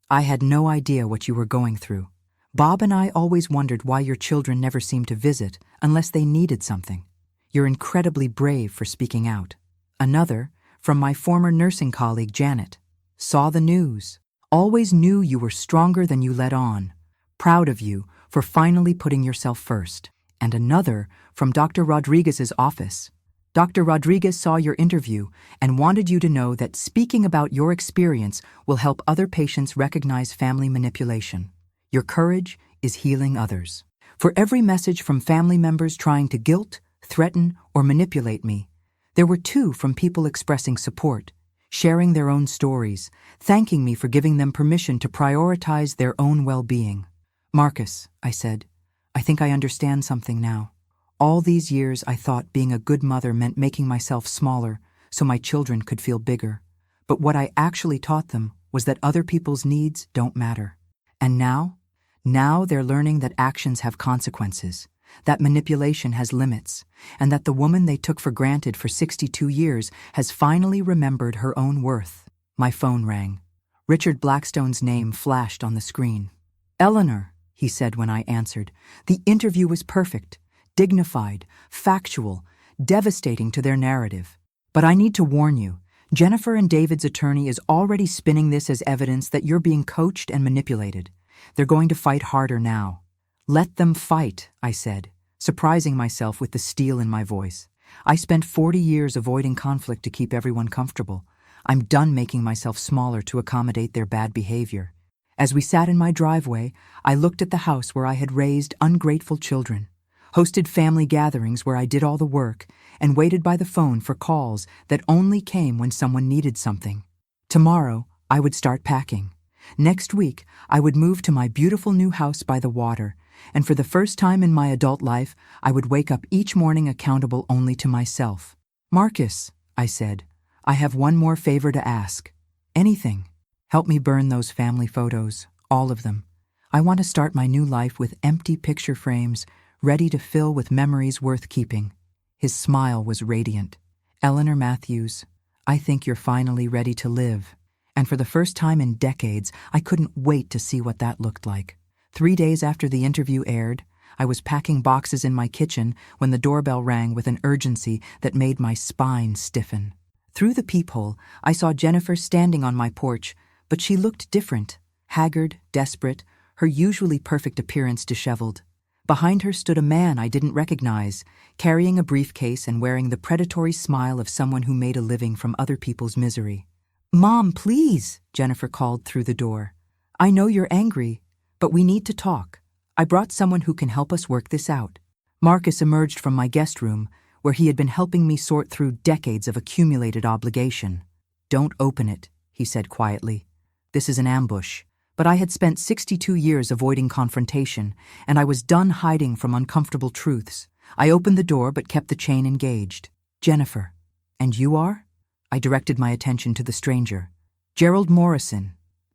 I had no idea what you were going through. Bob and I always wondered why your children never seemed to visit unless they needed something. You're incredibly brave for speaking out. Another, from my former nursing colleague Janet. Saw the news. Always knew you were stronger than you let on. Proud of you for finally putting yourself first. And another, from Dr. Rodriguez's office. Dr. Rodriguez saw your interview and wanted you to know that speaking about your experience will help other patients recognize family manipulation. Your courage is healing others. For every message from family members trying to guilt, threaten, or manipulate me, there were 2 from people expressing support, sharing their own stories, thanking me for giving them permission to prioritize their own well-being. "Marcus," I said, "I think I understand something now. All these years I thought being a good mother meant making myself smaller so my children could feel bigger. But what I actually taught them was that other people's needs don't matter. And now they're learning that actions have consequences, that manipulation has limits, and that the woman they took for granted for 62 years has finally remembered her own worth." My phone rang. Richard Blackstone's name flashed on the screen. "Eleanor," he said when I answered. "The interview was perfect, dignified, factual, devastating to their narrative. But I need to warn you, Jennifer and David's attorney is already spinning this as evidence that you're being coached and manipulated. They're going to fight harder now." "Let them fight," I said, surprising myself with the steel in my voice. I spent 40 years avoiding conflict to keep everyone comfortable. I'm done making myself smaller to accommodate their bad behavior. As we sat in my driveway, I looked at the house where I had raised ungrateful children, hosted family gatherings where I did all the work, and waited by the phone for calls that only came when someone needed something. Tomorrow, I would start packing. Next week, I would move to my beautiful new house by the water, and for the first time in my adult life, I would wake up each morning accountable only to myself. "Marcus," I said, "I have one more favor to ask. Anything. Help me burn those family photos, all of them. I want to start my new life with empty picture frames, ready to fill with memories worth keeping." His smile was radiant. "Eleanor Matthews, I think you're finally ready to live." And for the first time in decades, I couldn't wait to see what that looked like. 3 days after the interview aired, I was packing boxes in my kitchen when the doorbell rang with an urgency that made my spine stiffen. Through the peephole, I saw Jennifer standing on my porch, but she looked different, haggard, desperate, her usually perfect appearance disheveled. Behind her stood a man I didn't recognize, carrying a briefcase and wearing the predatory smile of someone who made a living from other people's misery. "Mom, please," Jennifer called through the door. "I know you're angry, but we need to talk. I brought someone who can help us work this out." Marcus emerged from my guest room, where he had been helping me sort through decades of accumulated obligation. "Don't open it," he said quietly. "This is an ambush." But I had spent 62 years avoiding confrontation, and I was done hiding from uncomfortable truths. I opened the door but kept the chain engaged. "Jennifer, and you are?" I directed my attention to the stranger. "Gerald Morrison,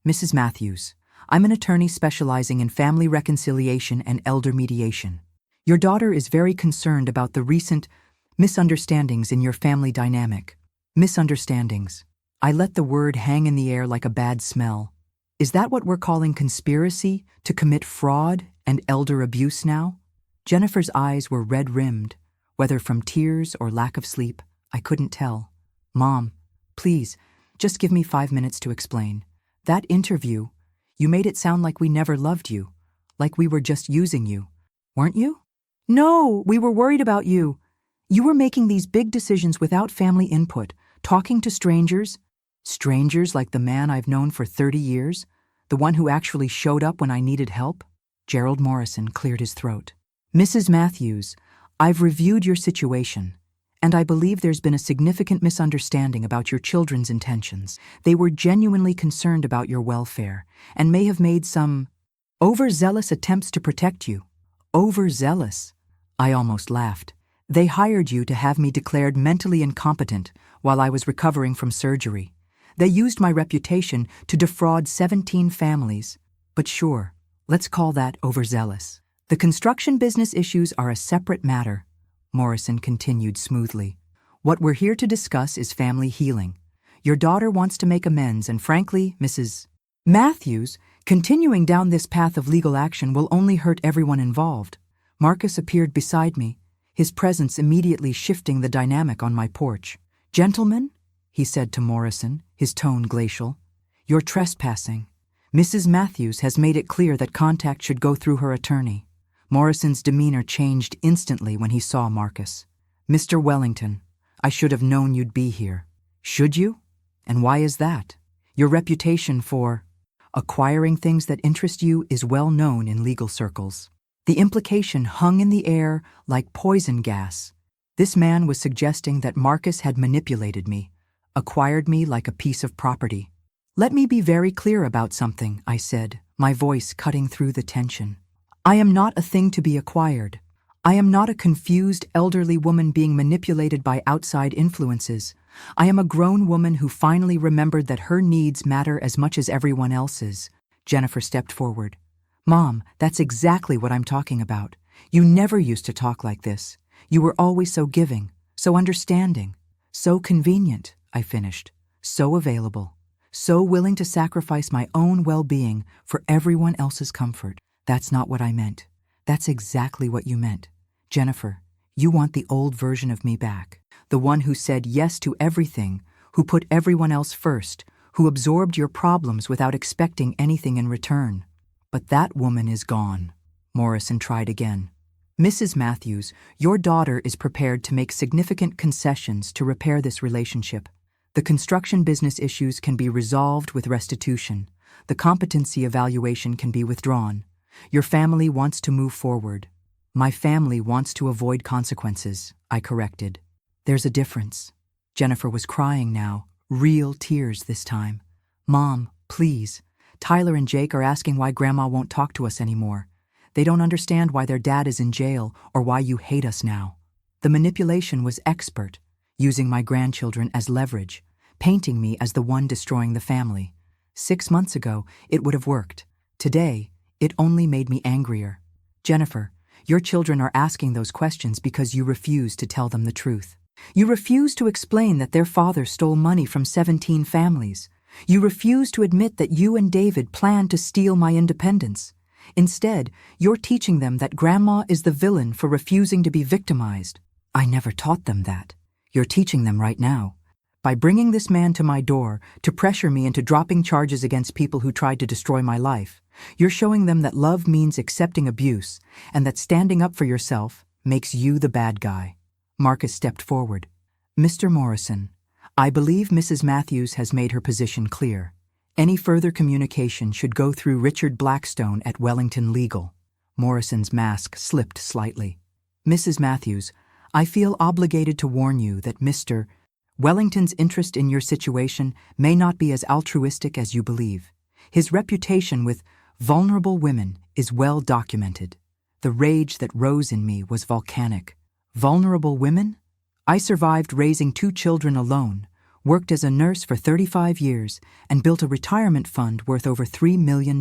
Mrs. Matthews. I'm an attorney specializing in family reconciliation and elder mediation. Your daughter is very concerned about the recent misunderstandings in your family dynamic." Misunderstandings. I let the word hang in the air like a bad smell. Is that what we're calling conspiracy to commit fraud and elder abuse now? Jennifer's eyes were red-rimmed, whether from tears or lack of sleep, I couldn't tell. "Mom, please, just give me 5 minutes to explain. That interview, you made it sound like we never loved you, like we were just using you. Weren't you?" "No, we were worried about you. You were making these big decisions without family input, talking to strangers." "Strangers like the man I've known for 30 years? The one who actually showed up when I needed help?" Gerald Morrison cleared his throat. "Mrs. Matthews, I've reviewed your situation, and I believe there's been a significant misunderstanding about your children's intentions. They were genuinely concerned about your welfare, and may have made some overzealous attempts to protect you." "Overzealous?" I almost laughed. "They hired you to have me declared mentally incompetent while I was recovering from surgery. They used my reputation to defraud 17 families. But sure, let's call that overzealous. The construction business issues are a separate matter," Morrison continued smoothly. "What we're here to discuss is family healing. Your daughter wants to make amends, and frankly, Mrs. Matthews, continuing down this path of legal action will only hurt everyone involved." Marcus appeared beside me, his presence immediately shifting the dynamic on my porch. "Gentlemen," he said to Morrison, his tone glacial, "you're trespassing. Mrs. Matthews has made it clear that contact should go through her attorney." Morrison's demeanor changed instantly when he saw Marcus. "Mr. Wellington, I should have known you'd be here." "Should you? And why is that?" "Your reputation for..." Acquiring things that interest you is well known in legal circles. The implication hung in the air like poison gas. This man was suggesting that Marcus had manipulated me, acquired me like a piece of property. "Let me be very clear about something," I said, my voice cutting through the tension. "I am not a thing to be acquired. I am not a confused elderly woman being manipulated by outside influences. I am a grown woman who finally remembered that her needs matter as much as everyone else's." Jennifer stepped forward. "Mom, that's exactly what I'm talking about. You never used to talk like this. You were always so giving, so understanding, so convenient," I finished, "so available, so willing to sacrifice my own well-being for everyone else's comfort." "That's not what I meant. That's exactly what you meant. Jennifer, you want the old version of me back. The one who said yes to everything, who put everyone else first, who absorbed your problems without expecting anything in return. But that woman is gone." Morrison tried again. "Mrs. Matthews, your daughter is prepared to make significant concessions to repair this relationship. The construction business issues can be resolved with restitution. The competency evaluation can be withdrawn. Your family wants to move forward." "My family wants to avoid consequences," I corrected. "There's a difference." Jennifer was crying now, real tears this time. "Mom, please. Tyler and Jake are asking why Grandma won't talk to us anymore. They don't understand why their dad is in jail or why you hate us now." The manipulation was expert, using my grandchildren as leverage, painting me as the one destroying the family. 6 months ago, it would have worked. Today, it only made me angrier. "Jennifer, your children are asking those questions because you refuse to tell them the truth. You refuse to explain that their father stole money from 17 families. You refuse to admit that you and David planned to steal my independence. Instead, you're teaching them that Grandma is the villain for refusing to be victimized." "I never taught them that. You're teaching them right now. By bringing this man to my door to pressure me into dropping charges against people who tried to destroy my life, you're showing them that love means accepting abuse and that standing up for yourself makes you the bad guy." Marcus stepped forward. "Mr. Morrison, I believe Mrs. Matthews has made her position clear. Any further communication should go through Richard Blackstone at Wellington Legal." Morrison's mask slipped slightly. "Mrs. Matthews, I feel obligated to warn you that Mr. Wellington's interest in your situation may not be as altruistic as you believe. His reputation with vulnerable women is well documented." The rage that rose in me was volcanic. Vulnerable women? I survived raising 2 children alone, worked as a nurse for 35 years, and built a retirement fund worth over $3 million.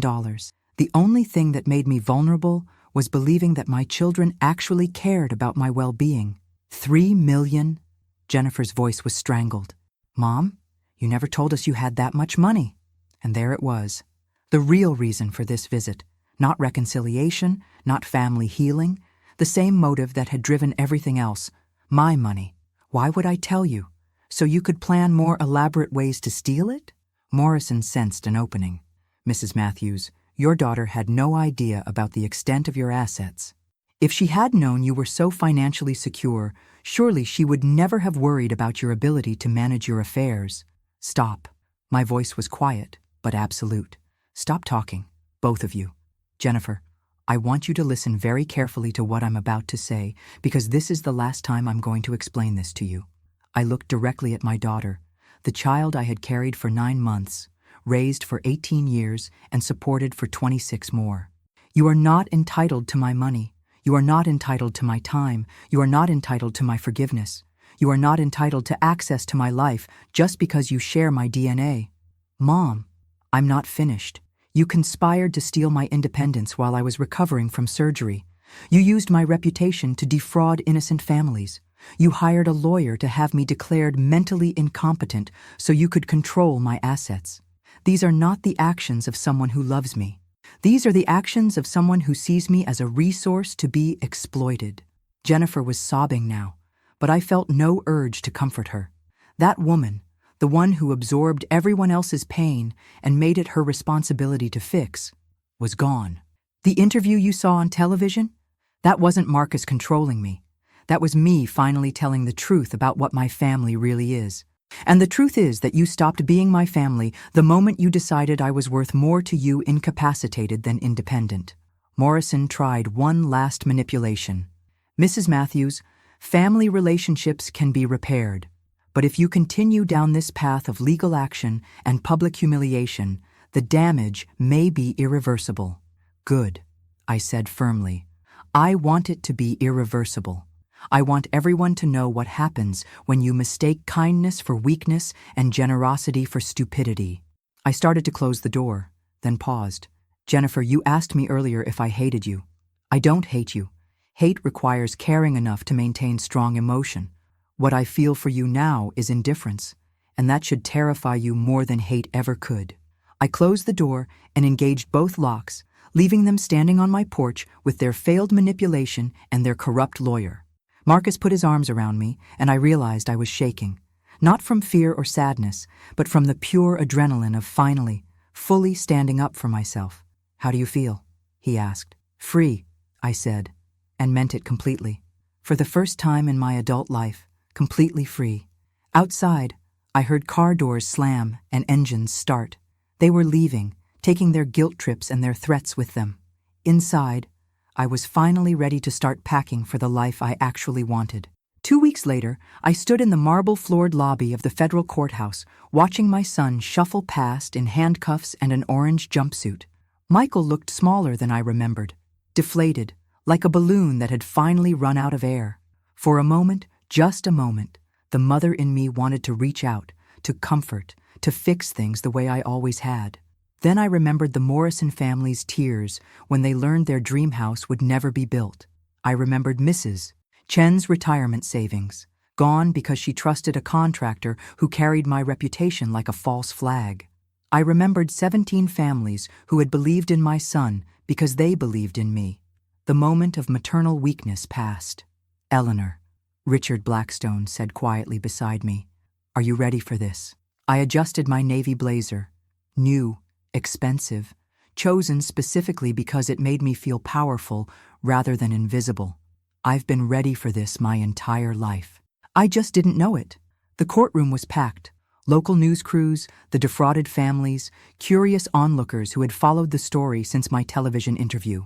The only thing that made me vulnerable was believing that my children actually cared about my well-being. $3 million? Jennifer's voice was strangled. "Mom, you never told us you had that much money." And there it was. The real reason for this visit. Not reconciliation, not family healing. The same motive that had driven everything else. My money. Why would I tell you? So you could plan more elaborate ways to steal it? Morrison sensed an opening. "Mrs. Matthews, your daughter had no idea about the extent of your assets. If she had known you were so financially secure, surely she would never have worried about your ability to manage your affairs." "Stop." My voice was quiet, but absolute. "Stop talking, both of you. Jennifer, I want you to listen very carefully to what I'm about to say, because this is the last time I'm going to explain this to you." I looked directly at my daughter, the child I had carried for 9 months, raised for 18 years, and supported for 26 more. "You are not entitled to my money. You are not entitled to my time. You are not entitled to my forgiveness. You are not entitled to access to my life just because you share my DNA." "Mom, I'm not finished. You conspired to steal my independence while I was recovering from surgery. You used my reputation to defraud innocent families. You hired a lawyer to have me declared mentally incompetent so you could control my assets. These are not the actions of someone who loves me. These are the actions of someone who sees me as a resource to be exploited." Jennifer was sobbing now, but I felt no urge to comfort her. That woman, the one who absorbed everyone else's pain and made it her responsibility to fix, was gone. The interview you saw on television? That wasn't Marcus controlling me. That was me finally telling the truth about what my family really is. And the truth is that you stopped being my family the moment you decided I was worth more to you incapacitated than independent. Morrison tried one last manipulation. Mrs. Matthews, family relationships can be repaired. But if you continue down this path of legal action and public humiliation, the damage may be irreversible. Good, I said firmly. I want it to be irreversible. I want everyone to know what happens when you mistake kindness for weakness and generosity for stupidity. I started to close the door, then paused. Jennifer, you asked me earlier if I hated you. I don't hate you. Hate requires caring enough to maintain strong emotion. What I feel for you now is indifference, and that should terrify you more than hate ever could. I closed the door and engaged both locks, leaving them standing on my porch with their failed manipulation and their corrupt lawyer. Marcus put his arms around me, and I realized I was shaking, not from fear or sadness, but from the pure adrenaline of finally, fully standing up for myself. How do you feel? He asked. Free, I said, and meant it completely. For the first time in my adult life, completely free. Outside, I heard car doors slam and engines start. They were leaving, taking their guilt trips and their threats with them. Inside, I was finally ready to start packing for the life I actually wanted. 2 weeks later, I stood in the marble-floored lobby of the federal courthouse, watching my son shuffle past in handcuffs and an orange jumpsuit. Michael looked smaller than I remembered, deflated, like a balloon that had finally run out of air. For a moment, just a moment, the mother in me wanted to reach out, to comfort, to fix things the way I always had. Then I remembered the Morrison family's tears when they learned their dream house would never be built. I remembered Mrs. Chen's retirement savings, gone because she trusted a contractor who carried my reputation like a false flag. I remembered 17 families who had believed in my son because they believed in me. The moment of maternal weakness passed. Eleanor, Richard Blackstone said quietly beside me, "Are you ready for this?" I adjusted my navy blazer, new, expensive, chosen specifically because it made me feel powerful rather than invisible. I've been ready for this my entire life. I just didn't know it. The courtroom was packed. Local news crews, the defrauded families, curious onlookers who had followed the story since my television interview.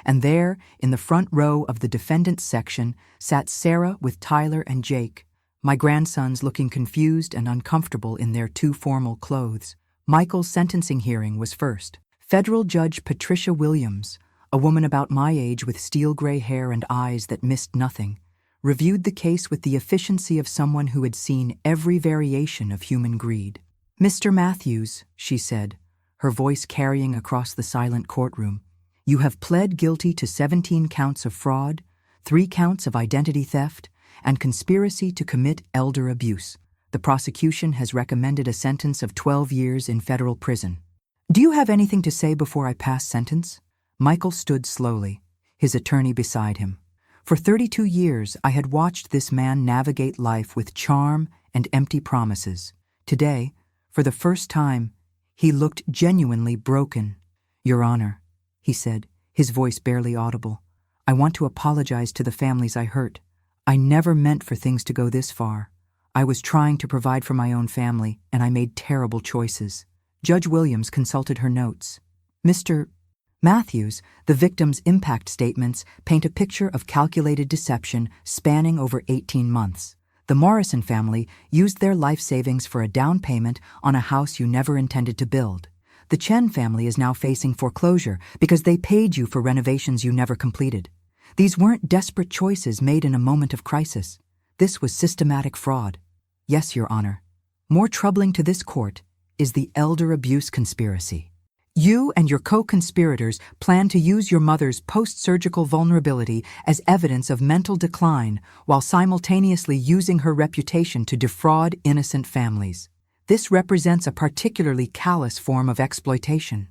And there, in the front row of the defendant's section, sat Sarah with Tyler and Jake, my grandsons looking confused and uncomfortable in their too formal clothes. Michael's sentencing hearing was first. Federal Judge Patricia Williams, a woman about my age with steel-gray hair and eyes that missed nothing, reviewed the case with the efficiency of someone who had seen every variation of human greed. "Mr. Matthews," she said, her voice carrying across the silent courtroom, "you have pled guilty to 17 counts of fraud, 3 counts of identity theft, and conspiracy to commit elder abuse. The prosecution has recommended a sentence of 12 years in federal prison. Do you have anything to say before I pass sentence?" Michael stood slowly, his attorney beside him. For 32 years, I had watched this man navigate life with charm and empty promises. Today, for the first time, he looked genuinely broken. "Your Honor," he said, his voice barely audible, "I want to apologize to the families I hurt. I never meant for things to go this far. I was trying to provide for my own family, and I made terrible choices." Judge Williams consulted her notes. "Mr. Matthews, the victim's impact statements paint a picture of calculated deception spanning over 18 months. The Morrison family used their life savings for a down payment on a house you never intended to build. The Chen family is now facing foreclosure because they paid you for renovations you never completed. These weren't desperate choices made in a moment of crisis. This was systematic fraud. Yes, Your Honor. More troubling to this court is the elder abuse conspiracy. You and your co-conspirators plan to use your mother's post-surgical vulnerability as evidence of mental decline while simultaneously using her reputation to defraud innocent families. This represents a particularly callous form of exploitation.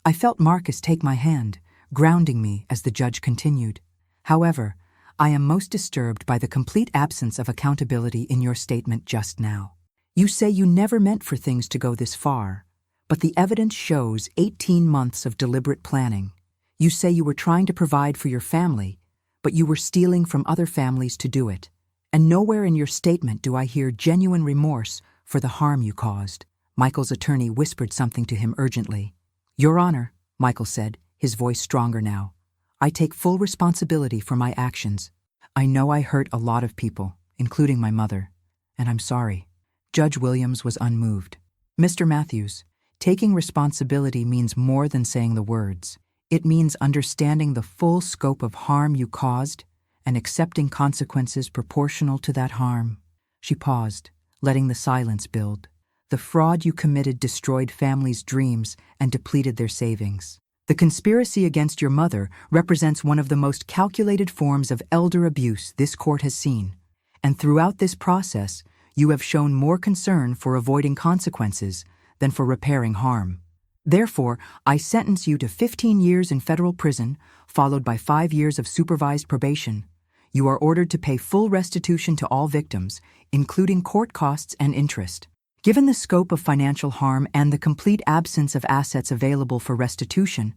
I felt Marcus take my hand, grounding me as the judge continued. However, I am most disturbed by the complete absence of accountability in your statement just now. You say you never meant for things to go this far, but the evidence shows 18 months of deliberate planning. You say you were trying to provide for your family, but you were stealing from other families to do it. And nowhere in your statement do I hear genuine remorse for the harm you caused. Michael's attorney whispered something to him urgently. Your Honor, Michael said, his voice stronger now. I take full responsibility for my actions. I know I hurt a lot of people, including my mother, and I'm sorry. Judge Williams was unmoved. Mr. Matthews, taking responsibility means more than saying the words. It means understanding the full scope of harm you caused and accepting consequences proportional to that harm. She paused, letting the silence build. The fraud you committed destroyed families' dreams and depleted their savings. The conspiracy against your mother represents one of the most calculated forms of elder abuse this court has seen. And throughout this process, you have shown more concern for avoiding consequences than for repairing harm. Therefore, I sentence you to 15 years in federal prison, followed by 5 years of supervised probation. You are ordered to pay full restitution to all victims, including court costs and interest. Given the scope of financial harm and the complete absence of assets available for restitution,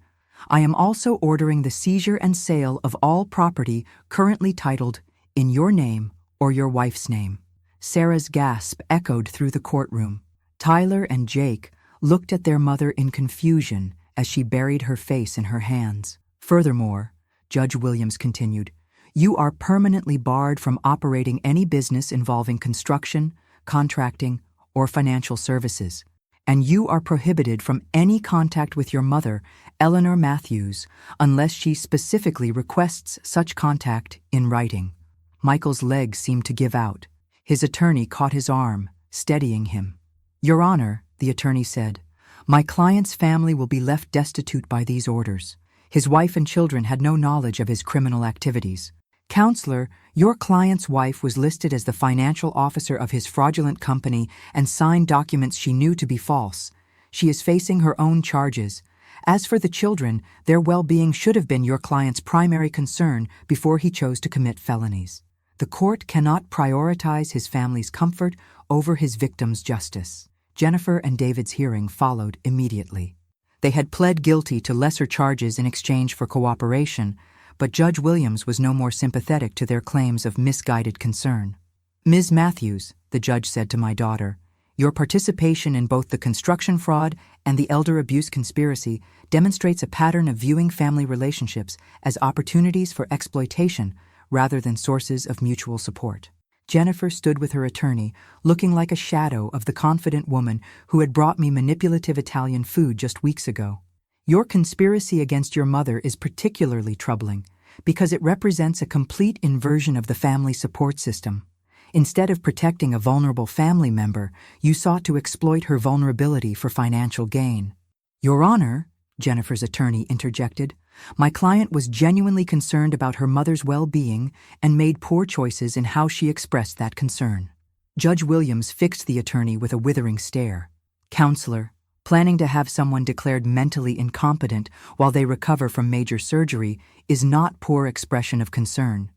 I am also ordering the seizure and sale of all property currently titled in your name or your wife's name. Sarah's gasp echoed through the courtroom. Tyler and Jake looked at their mother in confusion as she buried her face in her hands. Furthermore, Judge Williams continued, you are permanently barred from operating any business involving construction, contracting, or financial services, and you are prohibited from any contact with your mother, Eleanor Matthews, unless she specifically requests such contact in writing. Michael's legs seemed to give out. His attorney caught his arm, steadying him. Your Honor, the attorney said, my client's family will be left destitute by these orders. His wife and children had no knowledge of his criminal activities. Counselor, your client's wife was listed as the financial officer of his fraudulent company and signed documents she knew to be false. She is facing her own charges. As for the children, their well-being should have been your client's primary concern before he chose to commit felonies. The court cannot prioritize his family's comfort over his victim's justice. Jennifer and David's hearing followed immediately. They had pled guilty to lesser charges in exchange for cooperation, but Judge Williams was no more sympathetic to their claims of misguided concern. Ms. Matthews, the judge said to my daughter, your participation in both the construction fraud and the elder abuse conspiracy demonstrates a pattern of viewing family relationships as opportunities for exploitation rather than sources of mutual support. Jennifer stood with her attorney, looking like a shadow of the confident woman who had brought me manipulative Italian food just weeks ago. Your conspiracy against your mother is particularly troubling because it represents a complete inversion of the family support system. Instead of protecting a vulnerable family member, you sought to exploit her vulnerability for financial gain. Your Honor, Jennifer's attorney interjected, my client was genuinely concerned about her mother's well-being and made poor choices in how she expressed that concern. Judge Williams fixed the attorney with a withering stare. Counselor, planning to have someone declared mentally incompetent while they recover from major surgery is not poor expression of concern.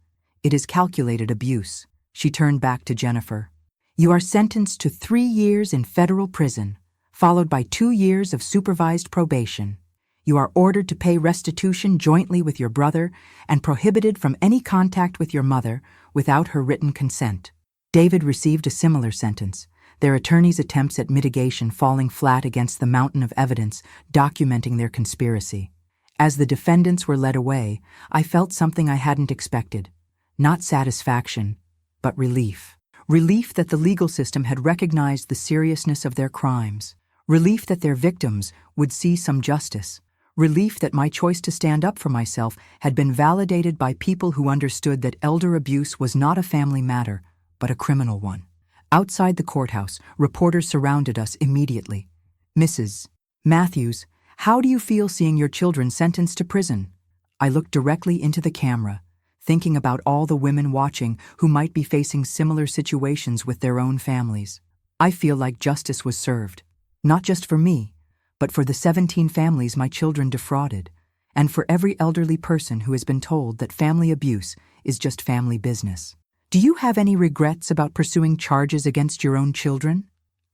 It is calculated abuse. She turned back to Jennifer. You are sentenced to 3 years in federal prison, followed by 2 years of supervised probation. You are ordered to pay restitution jointly with your brother and prohibited from any contact with your mother without her written consent. David received a similar sentence, their attorneys' attempts at mitigation falling flat against the mountain of evidence documenting their conspiracy. As the defendants were led away, I felt something I hadn't expected. Not satisfaction, but relief. Relief that the legal system had recognized the seriousness of their crimes. Relief that their victims would see some justice. Relief that my choice to stand up for myself had been validated by people who understood that elder abuse was not a family matter, but a criminal one. Outside the courthouse, reporters surrounded us immediately. Mrs. Matthews, how do you feel seeing your children sentenced to prison? I looked directly into the camera, thinking about all the women watching who might be facing similar situations with their own families. I feel like justice was served, not just for me, but for the 17 families my children defrauded, and for every elderly person who has been told that family abuse is just family business. Do you have any regrets about pursuing charges against your own children?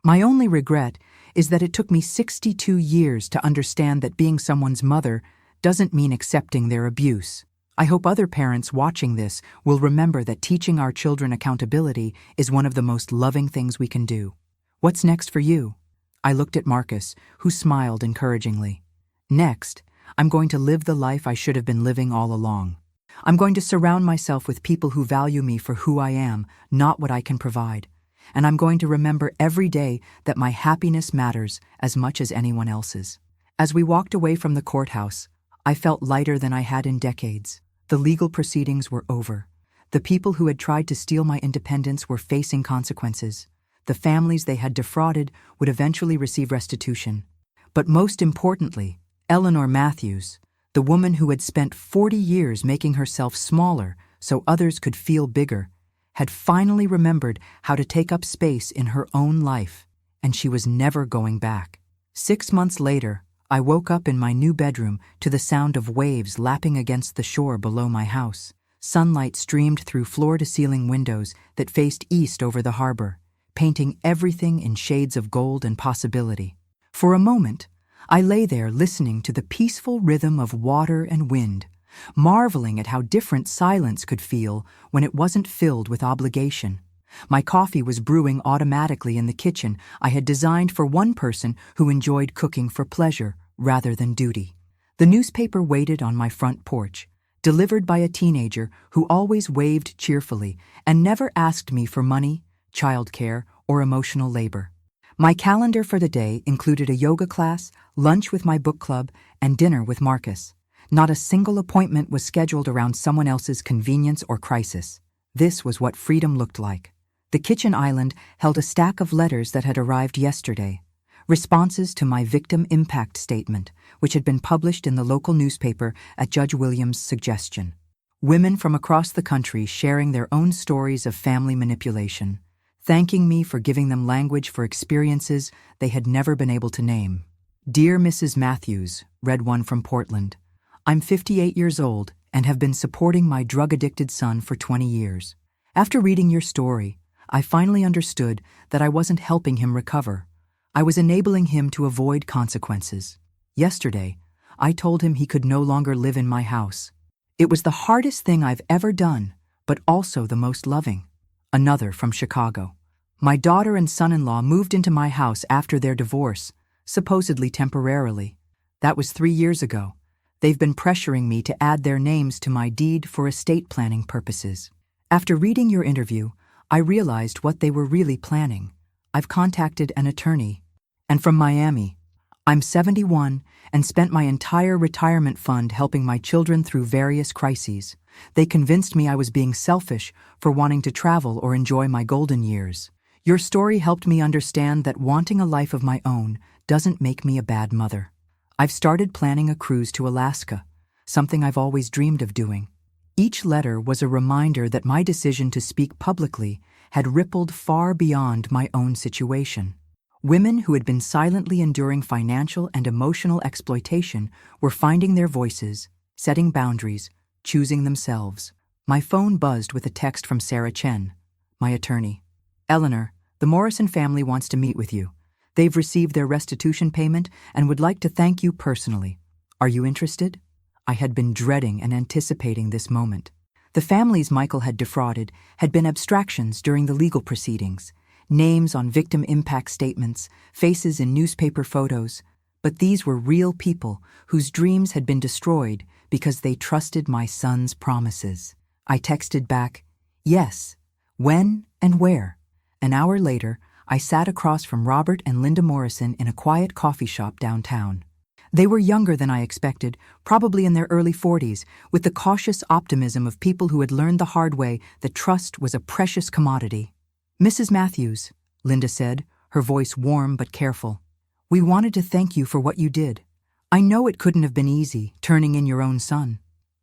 My only regret is that it took me 62 years to understand that being someone's mother doesn't mean accepting their abuse. I hope other parents watching this will remember that teaching our children accountability is one of the most loving things we can do. What's next for you? I looked at Marcus, who smiled encouragingly. Next, I'm going to live the life I should have been living all along. I'm going to surround myself with people who value me for who I am, not what I can provide. And I'm going to remember every day that my happiness matters as much as anyone else's. As we walked away from the courthouse, I felt lighter than I had in decades. The legal proceedings were over. The people who had tried to steal my independence were facing consequences. The families they had defrauded would eventually receive restitution. But most importantly, Eleanor Matthews, the woman who had spent 40 years making herself smaller so others could feel bigger, had finally remembered how to take up space in her own life, and she was never going back. 6 months later, I woke up in my new bedroom to the sound of waves lapping against the shore below my house. Sunlight streamed through floor-to-ceiling windows that faced east over the harbor, painting everything in shades of gold and possibility. For a moment, I lay there listening to the peaceful rhythm of water and wind, marveling at how different silence could feel when it wasn't filled with obligation. My coffee was brewing automatically in the kitchen I had designed for one person who enjoyed cooking for pleasure rather than duty. The newspaper waited on my front porch, delivered by a teenager who always waved cheerfully and never asked me for money, childcare, or emotional labor. My calendar for the day included a yoga class, lunch with my book club, and dinner with Marcus. Not a single appointment was scheduled around someone else's convenience or crisis. This was what freedom looked like. The kitchen island held a stack of letters that had arrived yesterday, responses to my victim impact statement, which had been published in the local newspaper at Judge Williams' suggestion. Women from across the country sharing their own stories of family manipulation, thanking me for giving them language for experiences they had never been able to name. Dear Mrs. Matthews, read one from Portland. I'm 58 years old and have been supporting my drug-addicted son for 20 years. After reading your story, I finally understood that I wasn't helping him recover. I was enabling him to avoid consequences. Yesterday, I told him he could no longer live in my house. It was the hardest thing I've ever done, but also the most loving. Another from Chicago. My daughter and son-in-law moved into my house after their divorce, supposedly temporarily. That was 3 years ago. They've been pressuring me to add their names to my deed for estate planning purposes. After reading your interview, I realized what they were really planning. I've contacted an attorney. And from Miami. I'm 71 and spent my entire retirement fund helping my children through various crises. They convinced me I was being selfish for wanting to travel or enjoy my golden years. Your story helped me understand that wanting a life of my own doesn't make me a bad mother. I've started planning a cruise to Alaska, something I've always dreamed of doing. Each letter was a reminder that my decision to speak publicly had rippled far beyond my own situation. Women who had been silently enduring financial and emotional exploitation were finding their voices, setting boundaries, choosing themselves. My phone buzzed with a text from Sarah Chen, my attorney. Eleanor, the Morrison family wants to meet with you. They've received their restitution payment and would like to thank you personally. Are you interested? I had been dreading and anticipating this moment. The families Michael had defrauded had been abstractions during the legal proceedings, names on victim impact statements, faces in newspaper photos, but these were real people whose dreams had been destroyed because they trusted my son's promises. I texted back, yes, when and where. An hour later, I sat across from Robert and Linda Morrison in a quiet coffee shop downtown. They were younger than I expected, probably in their early 40s, with the cautious optimism of people who had learned the hard way that trust was a precious commodity. Mrs. Matthews, Linda said, her voice warm but careful. We wanted to thank you for what you did. I know it couldn't have been easy, turning in your own son.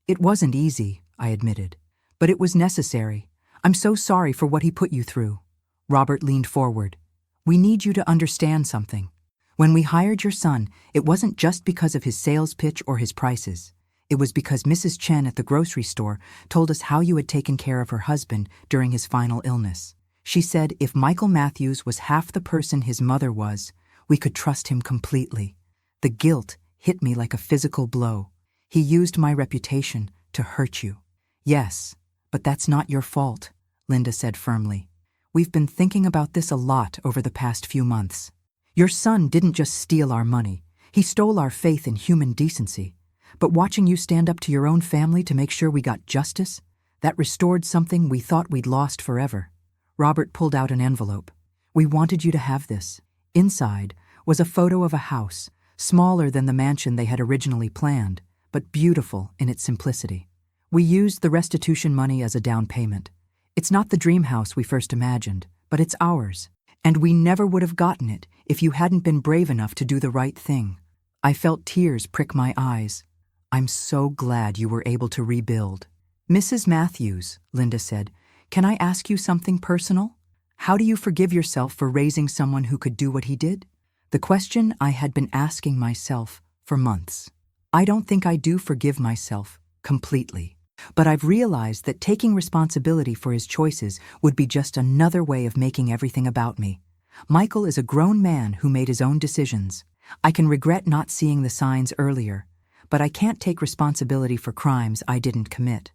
It wasn't easy, I admitted, but it was necessary. I'm so sorry for what he put you through. Robert leaned forward. We need you to understand something. When we hired your son, it wasn't just because of his sales pitch or his prices. It was because Mrs. Chen at the grocery store told us how you had taken care of her husband during his final illness. She said if Michael Matthews was half the person his mother was, we could trust him completely. The guilt hit me like a physical blow. He used my reputation to hurt you. Yes, but that's not your fault, Linda said firmly. We've been thinking about this a lot over the past few months. Your son didn't just steal our money. He stole our faith in human decency. But watching you stand up to your own family to make sure we got justice, that restored something we thought we'd lost forever. Robert pulled out an envelope. We wanted you to have this. Inside was a photo of a house, smaller than the mansion they had originally planned, but beautiful in its simplicity. We used the restitution money as a down payment. It's not the dream house we first imagined, but it's ours. And we never would have gotten it if you hadn't been brave enough to do the right thing. I felt tears prick my eyes. I'm so glad you were able to rebuild. Mrs. Matthews, Linda said, can I ask you something personal? How do you forgive yourself for raising someone who could do what he did? The question I had been asking myself for months. I don't think I do forgive myself completely. But I've realized that taking responsibility for his choices would be just another way of making everything about me. Michael is a grown man who made his own decisions. I can regret not seeing the signs earlier, but I can't take responsibility for crimes I didn't commit.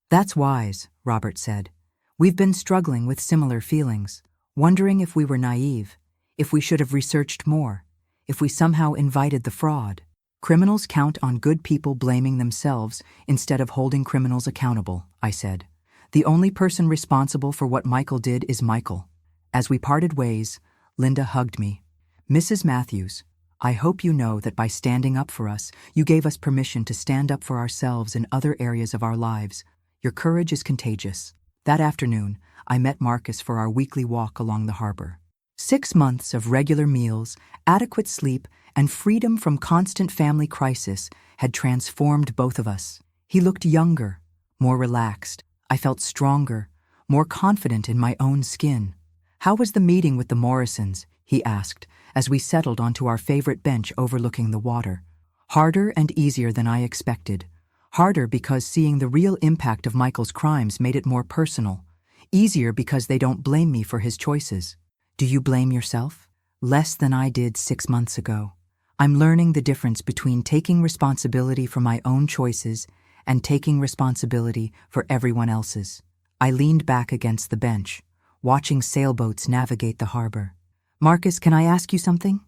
That's wise, Robert said. We've been struggling with similar feelings, wondering if we were naive, if we should have researched more, if we somehow invited the fraud. Criminals count on good people blaming themselves instead of holding criminals accountable, I said. The only person responsible for what Michael did is Michael. As we parted ways, Linda hugged me. Mrs. Matthews, I hope you know that by standing up for us, you gave us permission to stand up for ourselves in other areas of our lives. Your courage is contagious. That afternoon, I met Marcus for our weekly walk along the harbor. 6 months of regular meals, adequate sleep, and freedom from constant family crisis had transformed both of us. He looked younger, more relaxed. I felt stronger, more confident in my own skin. How was the meeting with the Morrisons? He asked, as we settled onto our favorite bench overlooking the water. Harder and easier than I expected. Harder because seeing the real impact of Michael's crimes made it more personal. Easier because they don't blame me for his choices. Do you blame yourself? Less than I did 6 months ago. I'm learning the difference between taking responsibility for my own choices and taking responsibility for everyone else's. I leaned back against the bench, watching sailboats navigate the harbor. Marcus, can I ask you something?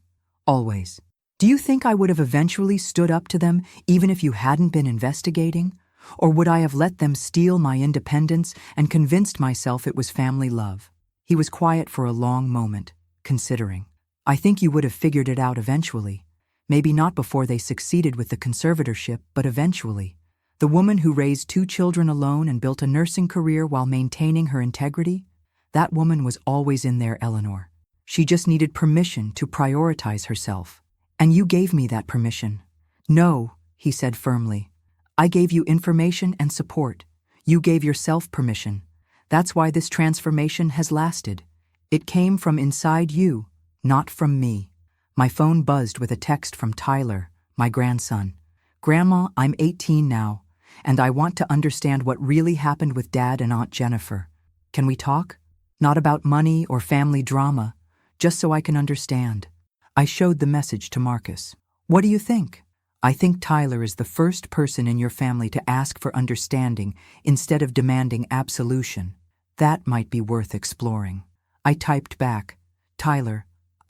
Always. Do you think I would have eventually stood up to them even if you hadn't been investigating? Or would I have let them steal my independence and convinced myself it was family love? He was quiet for a long moment, considering. I think you would have figured it out eventually. Maybe not before they succeeded with the conservatorship, but eventually. The woman who raised 2 children alone and built a nursing career while maintaining her integrity? That woman was always in there, Eleanor. She just needed permission to prioritize herself. And you gave me that permission. No, he said firmly. I gave you information and support. You gave yourself permission. That's why this transformation has lasted. It came from inside you, not from me. My phone buzzed with a text from Tyler, my grandson. Grandma, I'm 18 now, and I want to understand what really happened with Dad and Aunt Jennifer. Can we talk? Not about money or family drama, just so I can understand. I showed the message to Marcus. What do you think? I think Tyler is the first person in your family to ask for understanding instead of demanding absolution. That might be worth exploring. I typed back, Tyler,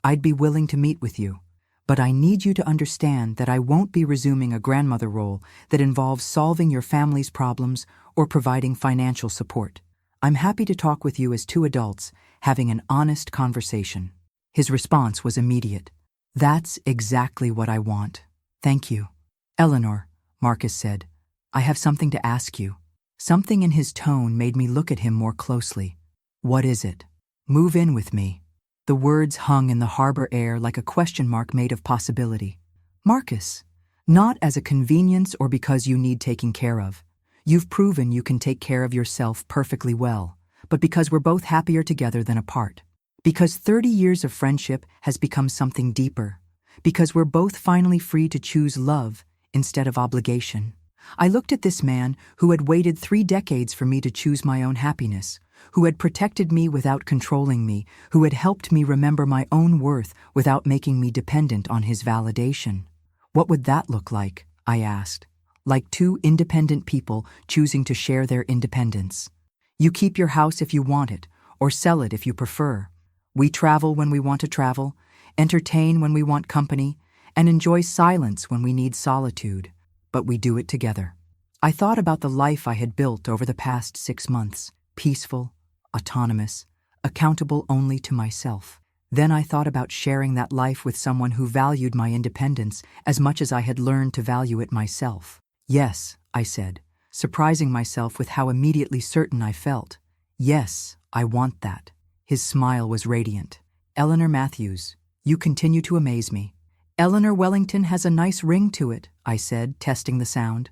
I'd be willing to meet with you, but I need you to understand that I won't be resuming a grandmother role that involves solving your family's problems or providing financial support. I'm happy to talk with you as 2 adults, having an honest conversation. His response was immediate. That's exactly what I want. Thank you. Eleanor, Marcus said, I have something to ask you. Something in his tone made me look at him more closely. What is it? Move in with me. The words hung in the harbor air like a question mark made of possibility. Marcus, not as a convenience or because you need taking care of. You've proven you can take care of yourself perfectly well, but because we're both happier together than apart. Because 30 years of friendship has become something deeper. Because we're both finally free to choose love instead of obligation. I looked at this man who had waited 3 decades for me to choose my own happiness, who had protected me without controlling me, who had helped me remember my own worth without making me dependent on his validation. What would that look like? I asked. Like 2 independent people choosing to share their independence. You keep your house if you want it, or sell it if you prefer. We travel when we want to travel, entertain when we want company, and enjoy silence when we need solitude. But we do it together. I thought about the life I had built over the past 6 months, peaceful, autonomous, accountable only to myself. Then I thought about sharing that life with someone who valued my independence as much as I had learned to value it myself. Yes, I said, surprising myself with how immediately certain I felt. Yes, I want that. His smile was radiant. Eleanor Matthews, you continue to amaze me. Eleanor Wellington has a nice ring to it, I said, testing the sound.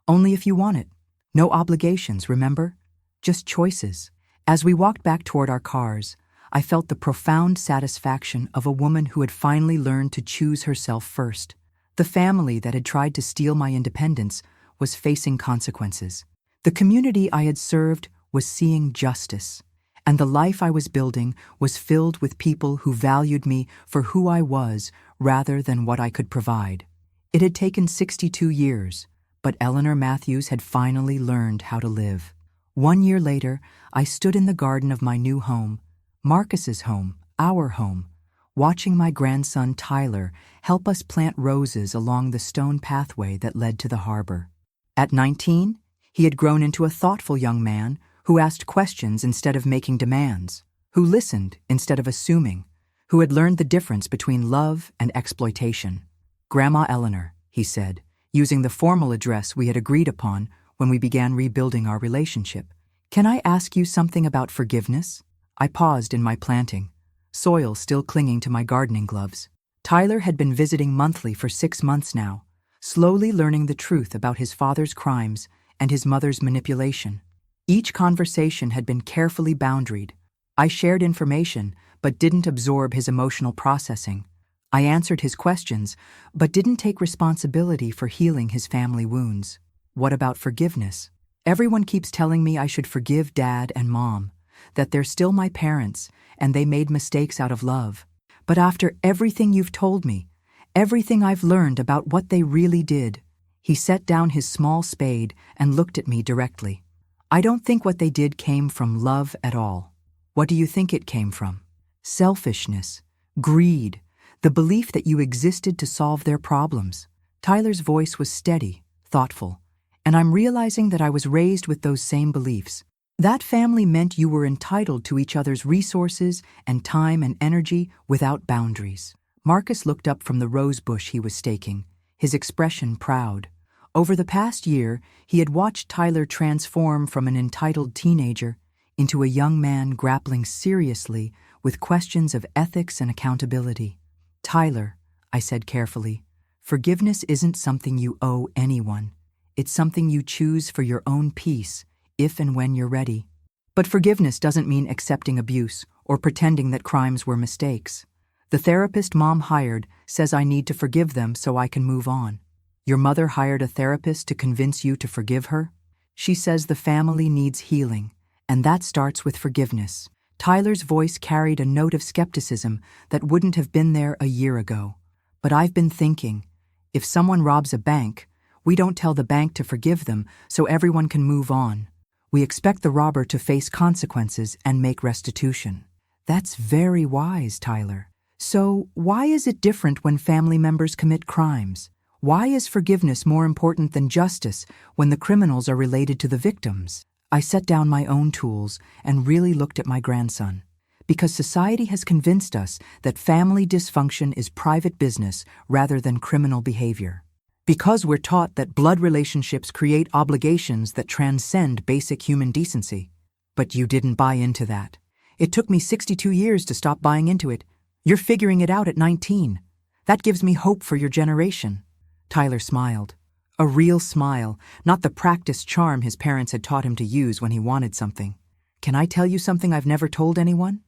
Only if you want it. No obligations, remember? Just choices. As we walked back toward our cars, I felt the profound satisfaction of a woman who had finally learned to choose herself first. The family that had tried to steal my independence was facing consequences. The community I had served was seeing justice, and the life I was building was filled with people who valued me for who I was rather than what I could provide. It had taken 62 years, but Eleanor Matthews had finally learned how to live. 1 year later, I stood in the garden of my new home, Marcus's home, our home, watching my grandson Tyler help us plant roses along the stone pathway that led to the harbor. At 19, he had grown into a thoughtful young man who asked questions instead of making demands, who listened instead of assuming, who had learned the difference between love and exploitation. Grandma Eleanor, he said, using the formal address we had agreed upon when we began rebuilding our relationship. Can I ask you something about forgiveness? I paused in my planting, soil still clinging to my gardening gloves. Tyler had been visiting monthly for 6 months now, slowly learning the truth about his father's crimes and his mother's manipulation. Each conversation had been carefully boundaried. I shared information, but didn't absorb his emotional processing. I answered his questions, but didn't take responsibility for healing his family wounds. What about forgiveness? Everyone keeps telling me I should forgive Dad and Mom, that they're still my parents and they made mistakes out of love. But after everything you've told me, everything I've learned about what they really did, he set down his small spade and looked at me directly. I don't think what they did came from love at all. What do you think it came from? Selfishness, greed, the belief that you existed to solve their problems. Tyler's voice was steady, thoughtful, and I'm realizing that I was raised with those same beliefs. That family meant you were entitled to each other's resources and time and energy without boundaries. Marcus looked up from the rose bush he was staking, his expression proud. Over the past year, he had watched Tyler transform from an entitled teenager into a young man grappling seriously with questions of ethics and accountability. Tyler, I said carefully, forgiveness isn't something you owe anyone. It's something you choose for your own peace, if and when you're ready. But forgiveness doesn't mean accepting abuse or pretending that crimes were mistakes. The therapist Mom hired says I need to forgive them so I can move on. Your mother hired a therapist to convince you to forgive her? She says the family needs healing, and that starts with forgiveness. Tyler's voice carried a note of skepticism that wouldn't have been there a year ago. But I've been thinking, if someone robs a bank, we don't tell the bank to forgive them so everyone can move on. We expect the robber to face consequences and make restitution. That's very wise, Tyler. So why is it different when family members commit crimes? Why is forgiveness more important than justice when the criminals are related to the victims? I set down my own tools and really looked at my grandson. Because society has convinced us that family dysfunction is private business rather than criminal behavior. Because we're taught that blood relationships create obligations that transcend basic human decency. But you didn't buy into that. It took me 62 years to stop buying into it. You're figuring it out at 19. That gives me hope for your generation. Tyler smiled. A real smile, not the practiced charm his parents had taught him to use when he wanted something. Can I tell you something I've never told anyone?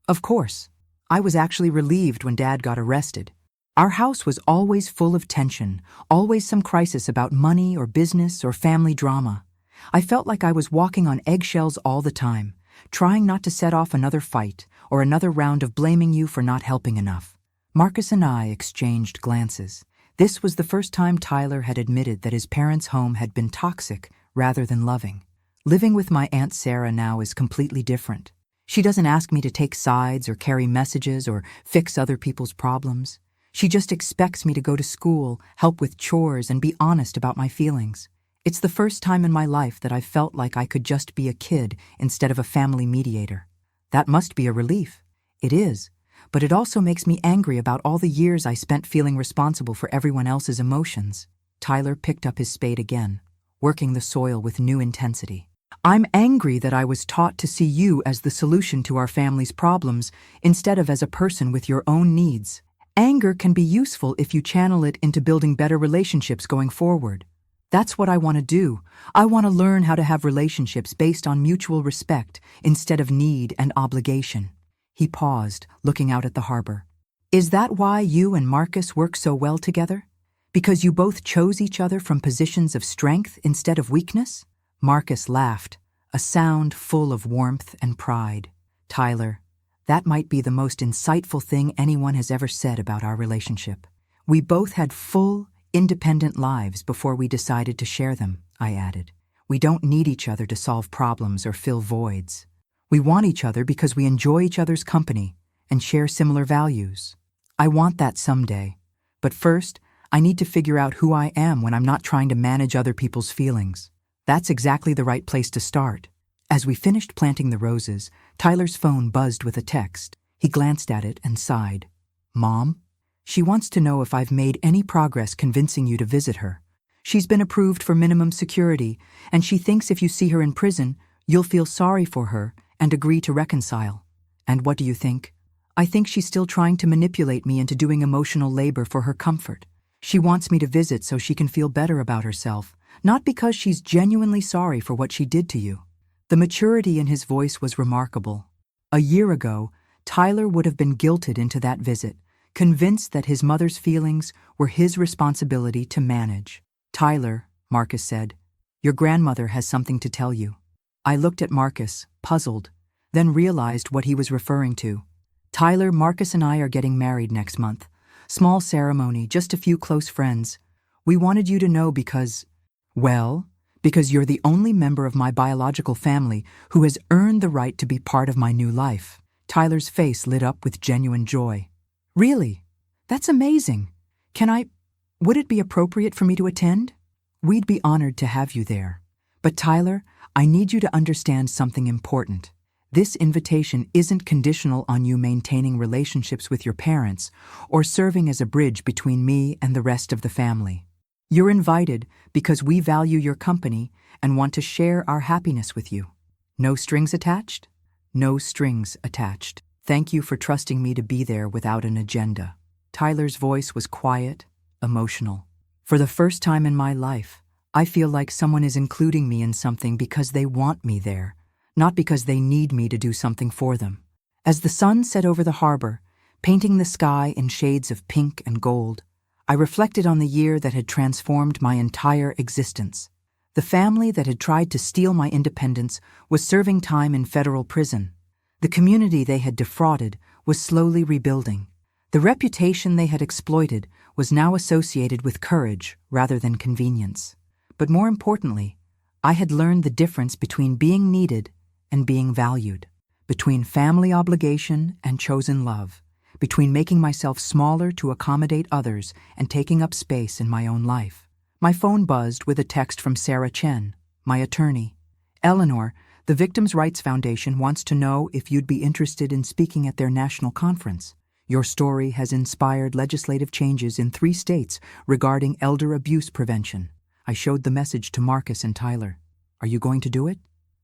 Of course. I was actually relieved when Dad got arrested. Our house was always full of tension, always some crisis about money or business or family drama. I felt like I was walking on eggshells all the time, trying not to set off another fight or another round of blaming you for not helping enough. Marcus and I exchanged glances. This was the first time Tyler had admitted that his parents' home had been toxic rather than loving. Living with my Aunt Sarah now is completely different. She doesn't ask me to take sides or carry messages or fix other people's problems. She just expects me to go to school, help with chores, and be honest about my feelings. It's the first time in my life that I've felt like I could just be a kid instead of a family mediator. That must be a relief. It is, but it also makes me angry about all the years I spent feeling responsible for everyone else's emotions. Tyler picked up his spade again, working the soil with new intensity. I'm angry that I was taught to see you as the solution to our family's problems instead of as a person with your own needs. Anger can be useful if you channel it into building better relationships going forward. That's what I want to do. I want to learn how to have relationships based on mutual respect instead of need and obligation. He paused, looking out at the harbor. Is that why you and Marcus work so well together? Because you both chose each other from positions of strength instead of weakness? Marcus laughed, a sound full of warmth and pride. Tyler, that might be the most insightful thing anyone has ever said about our relationship. We both had full, independent lives before we decided to share them, I added. We don't need each other to solve problems or fill voids. We want each other because we enjoy each other's company and share similar values. I want that someday. But first, I need to figure out who I am when I'm not trying to manage other people's feelings. That's exactly the right place to start. As we finished planting the roses, Tyler's phone buzzed with a text. He glanced at it and sighed. Mom? She wants to know if I've made any progress convincing you to visit her. She's been approved for minimum security, and she thinks if you see her in prison, you'll feel sorry for her and agree to reconcile. And what do you think? I think she's still trying to manipulate me into doing emotional labor for her comfort. She wants me to visit so she can feel better about herself, not because she's genuinely sorry for what she did to you. The maturity in his voice was remarkable. A year ago, Tyler would have been guilted into that visit, convinced that his mother's feelings were his responsibility to manage. Tyler, Marcus said, your grandmother has something to tell you. I looked at Marcus, puzzled, then realized what he was referring to. Tyler, Marcus and I are getting married next month. Small ceremony, just a few close friends. We wanted you to know because you're the only member of my biological family who has earned the right to be part of my new life. Tyler's face lit up with genuine joy. Really? That's amazing. Would it be appropriate for me to attend? We'd be honored to have you there. But Tyler, I need you to understand something important. This invitation isn't conditional on you maintaining relationships with your parents or serving as a bridge between me and the rest of the family. You're invited because we value your company and want to share our happiness with you. No strings attached? No strings attached. Thank you for trusting me to be there without an agenda. Tyler's voice was quiet, emotional. For the first time in my life, I feel like someone is including me in something because they want me there, not because they need me to do something for them. As the sun set over the harbor, painting the sky in shades of pink and gold, I reflected on the year that had transformed my entire existence. The family that had tried to steal my independence was serving time in federal prison. The community they had defrauded was slowly rebuilding. The reputation they had exploited was now associated with courage rather than convenience. But more importantly, I had learned the difference between being needed and being valued, between family obligation and chosen love, between making myself smaller to accommodate others and taking up space in my own life. My phone buzzed with a text from Sarah Chen, my attorney. Eleanor, the Victims' Rights Foundation wants to know if you'd be interested in speaking at their national conference. Your story has inspired legislative changes in 3 states regarding elder abuse prevention. I showed the message to Marcus and Tyler. Are you going to do it?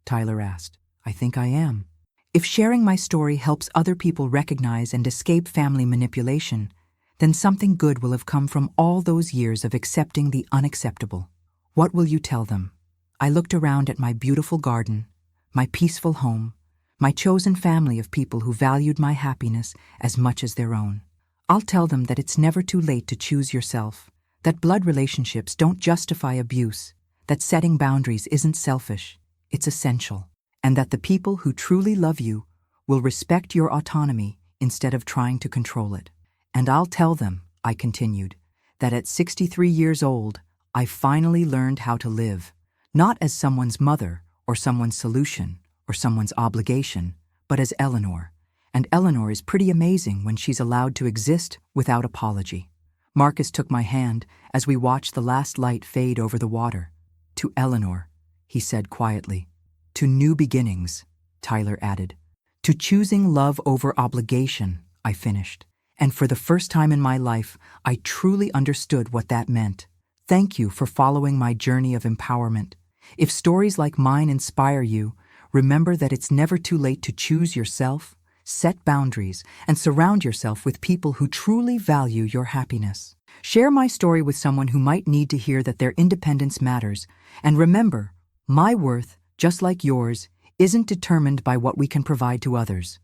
Tyler asked. I think I am. If sharing my story helps other people recognize and escape family manipulation, then something good will have come from all those years of accepting the unacceptable. What will you tell them? I looked around at my beautiful garden, my peaceful home, my chosen family of people who valued my happiness as much as their own. I'll tell them that it's never too late to choose yourself, that blood relationships don't justify abuse, that setting boundaries isn't selfish, it's essential, and that the people who truly love you will respect your autonomy instead of trying to control it. And I'll tell them, I continued, that at 63 years old, I finally learned how to live, not as someone's mother or someone's solution or someone's obligation, but but as Eleanor. And Eleanor is pretty amazing when she's allowed to exist without apology. Marcus took my hand as we watched the last light fade over the water. To Eleanor, he said quietly. To new beginnings, Tyler added. To choosing love over obligation, I finished. And for the first time in my life, I truly understood what that meant. Thank you for following my journey of empowerment. If stories like mine inspire you, remember that it's never too late to choose yourself, set boundaries, and surround yourself with people who truly value your happiness. Share my story with someone who might need to hear that their independence matters. And remember, my worth, just like yours, isn't determined by what we can provide to others.